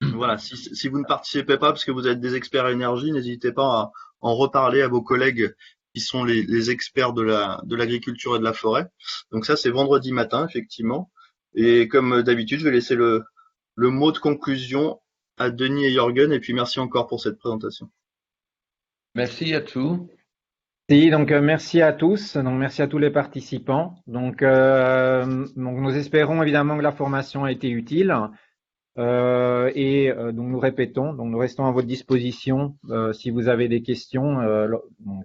voilà, si vous ne participez pas parce que vous êtes des experts énergie, n'hésitez pas à en reparler à vos collègues qui sont les experts de l'agriculture et de la forêt. Donc ça, c'est vendredi matin, effectivement. Et comme d'habitude, je vais laisser le mot de conclusion à Denis et Jürgen, et puis merci encore pour cette présentation. Merci à tous. Donc merci à tous, donc merci à tous les participants. Donc nous espérons évidemment que la formation a été utile. Donc nous répétons, donc nous restons à votre disposition si vous avez des questions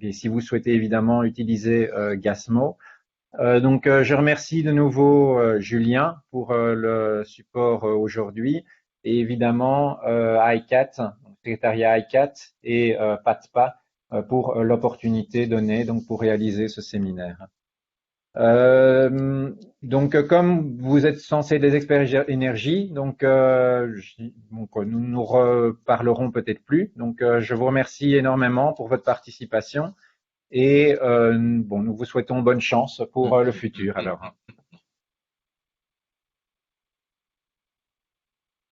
et si vous souhaitez évidemment utiliser Gasmo. Je remercie de nouveau Julien pour le support aujourd'hui et évidemment ICAT, secrétariat ICAT et PATPA pour l'opportunité donnée donc pour réaliser ce séminaire. Comme vous êtes censés des experts énergie, nous nous reparlerons peut-être plus. Donc, je vous remercie énormément pour votre participation et nous vous souhaitons bonne chance pour le futur. Alors.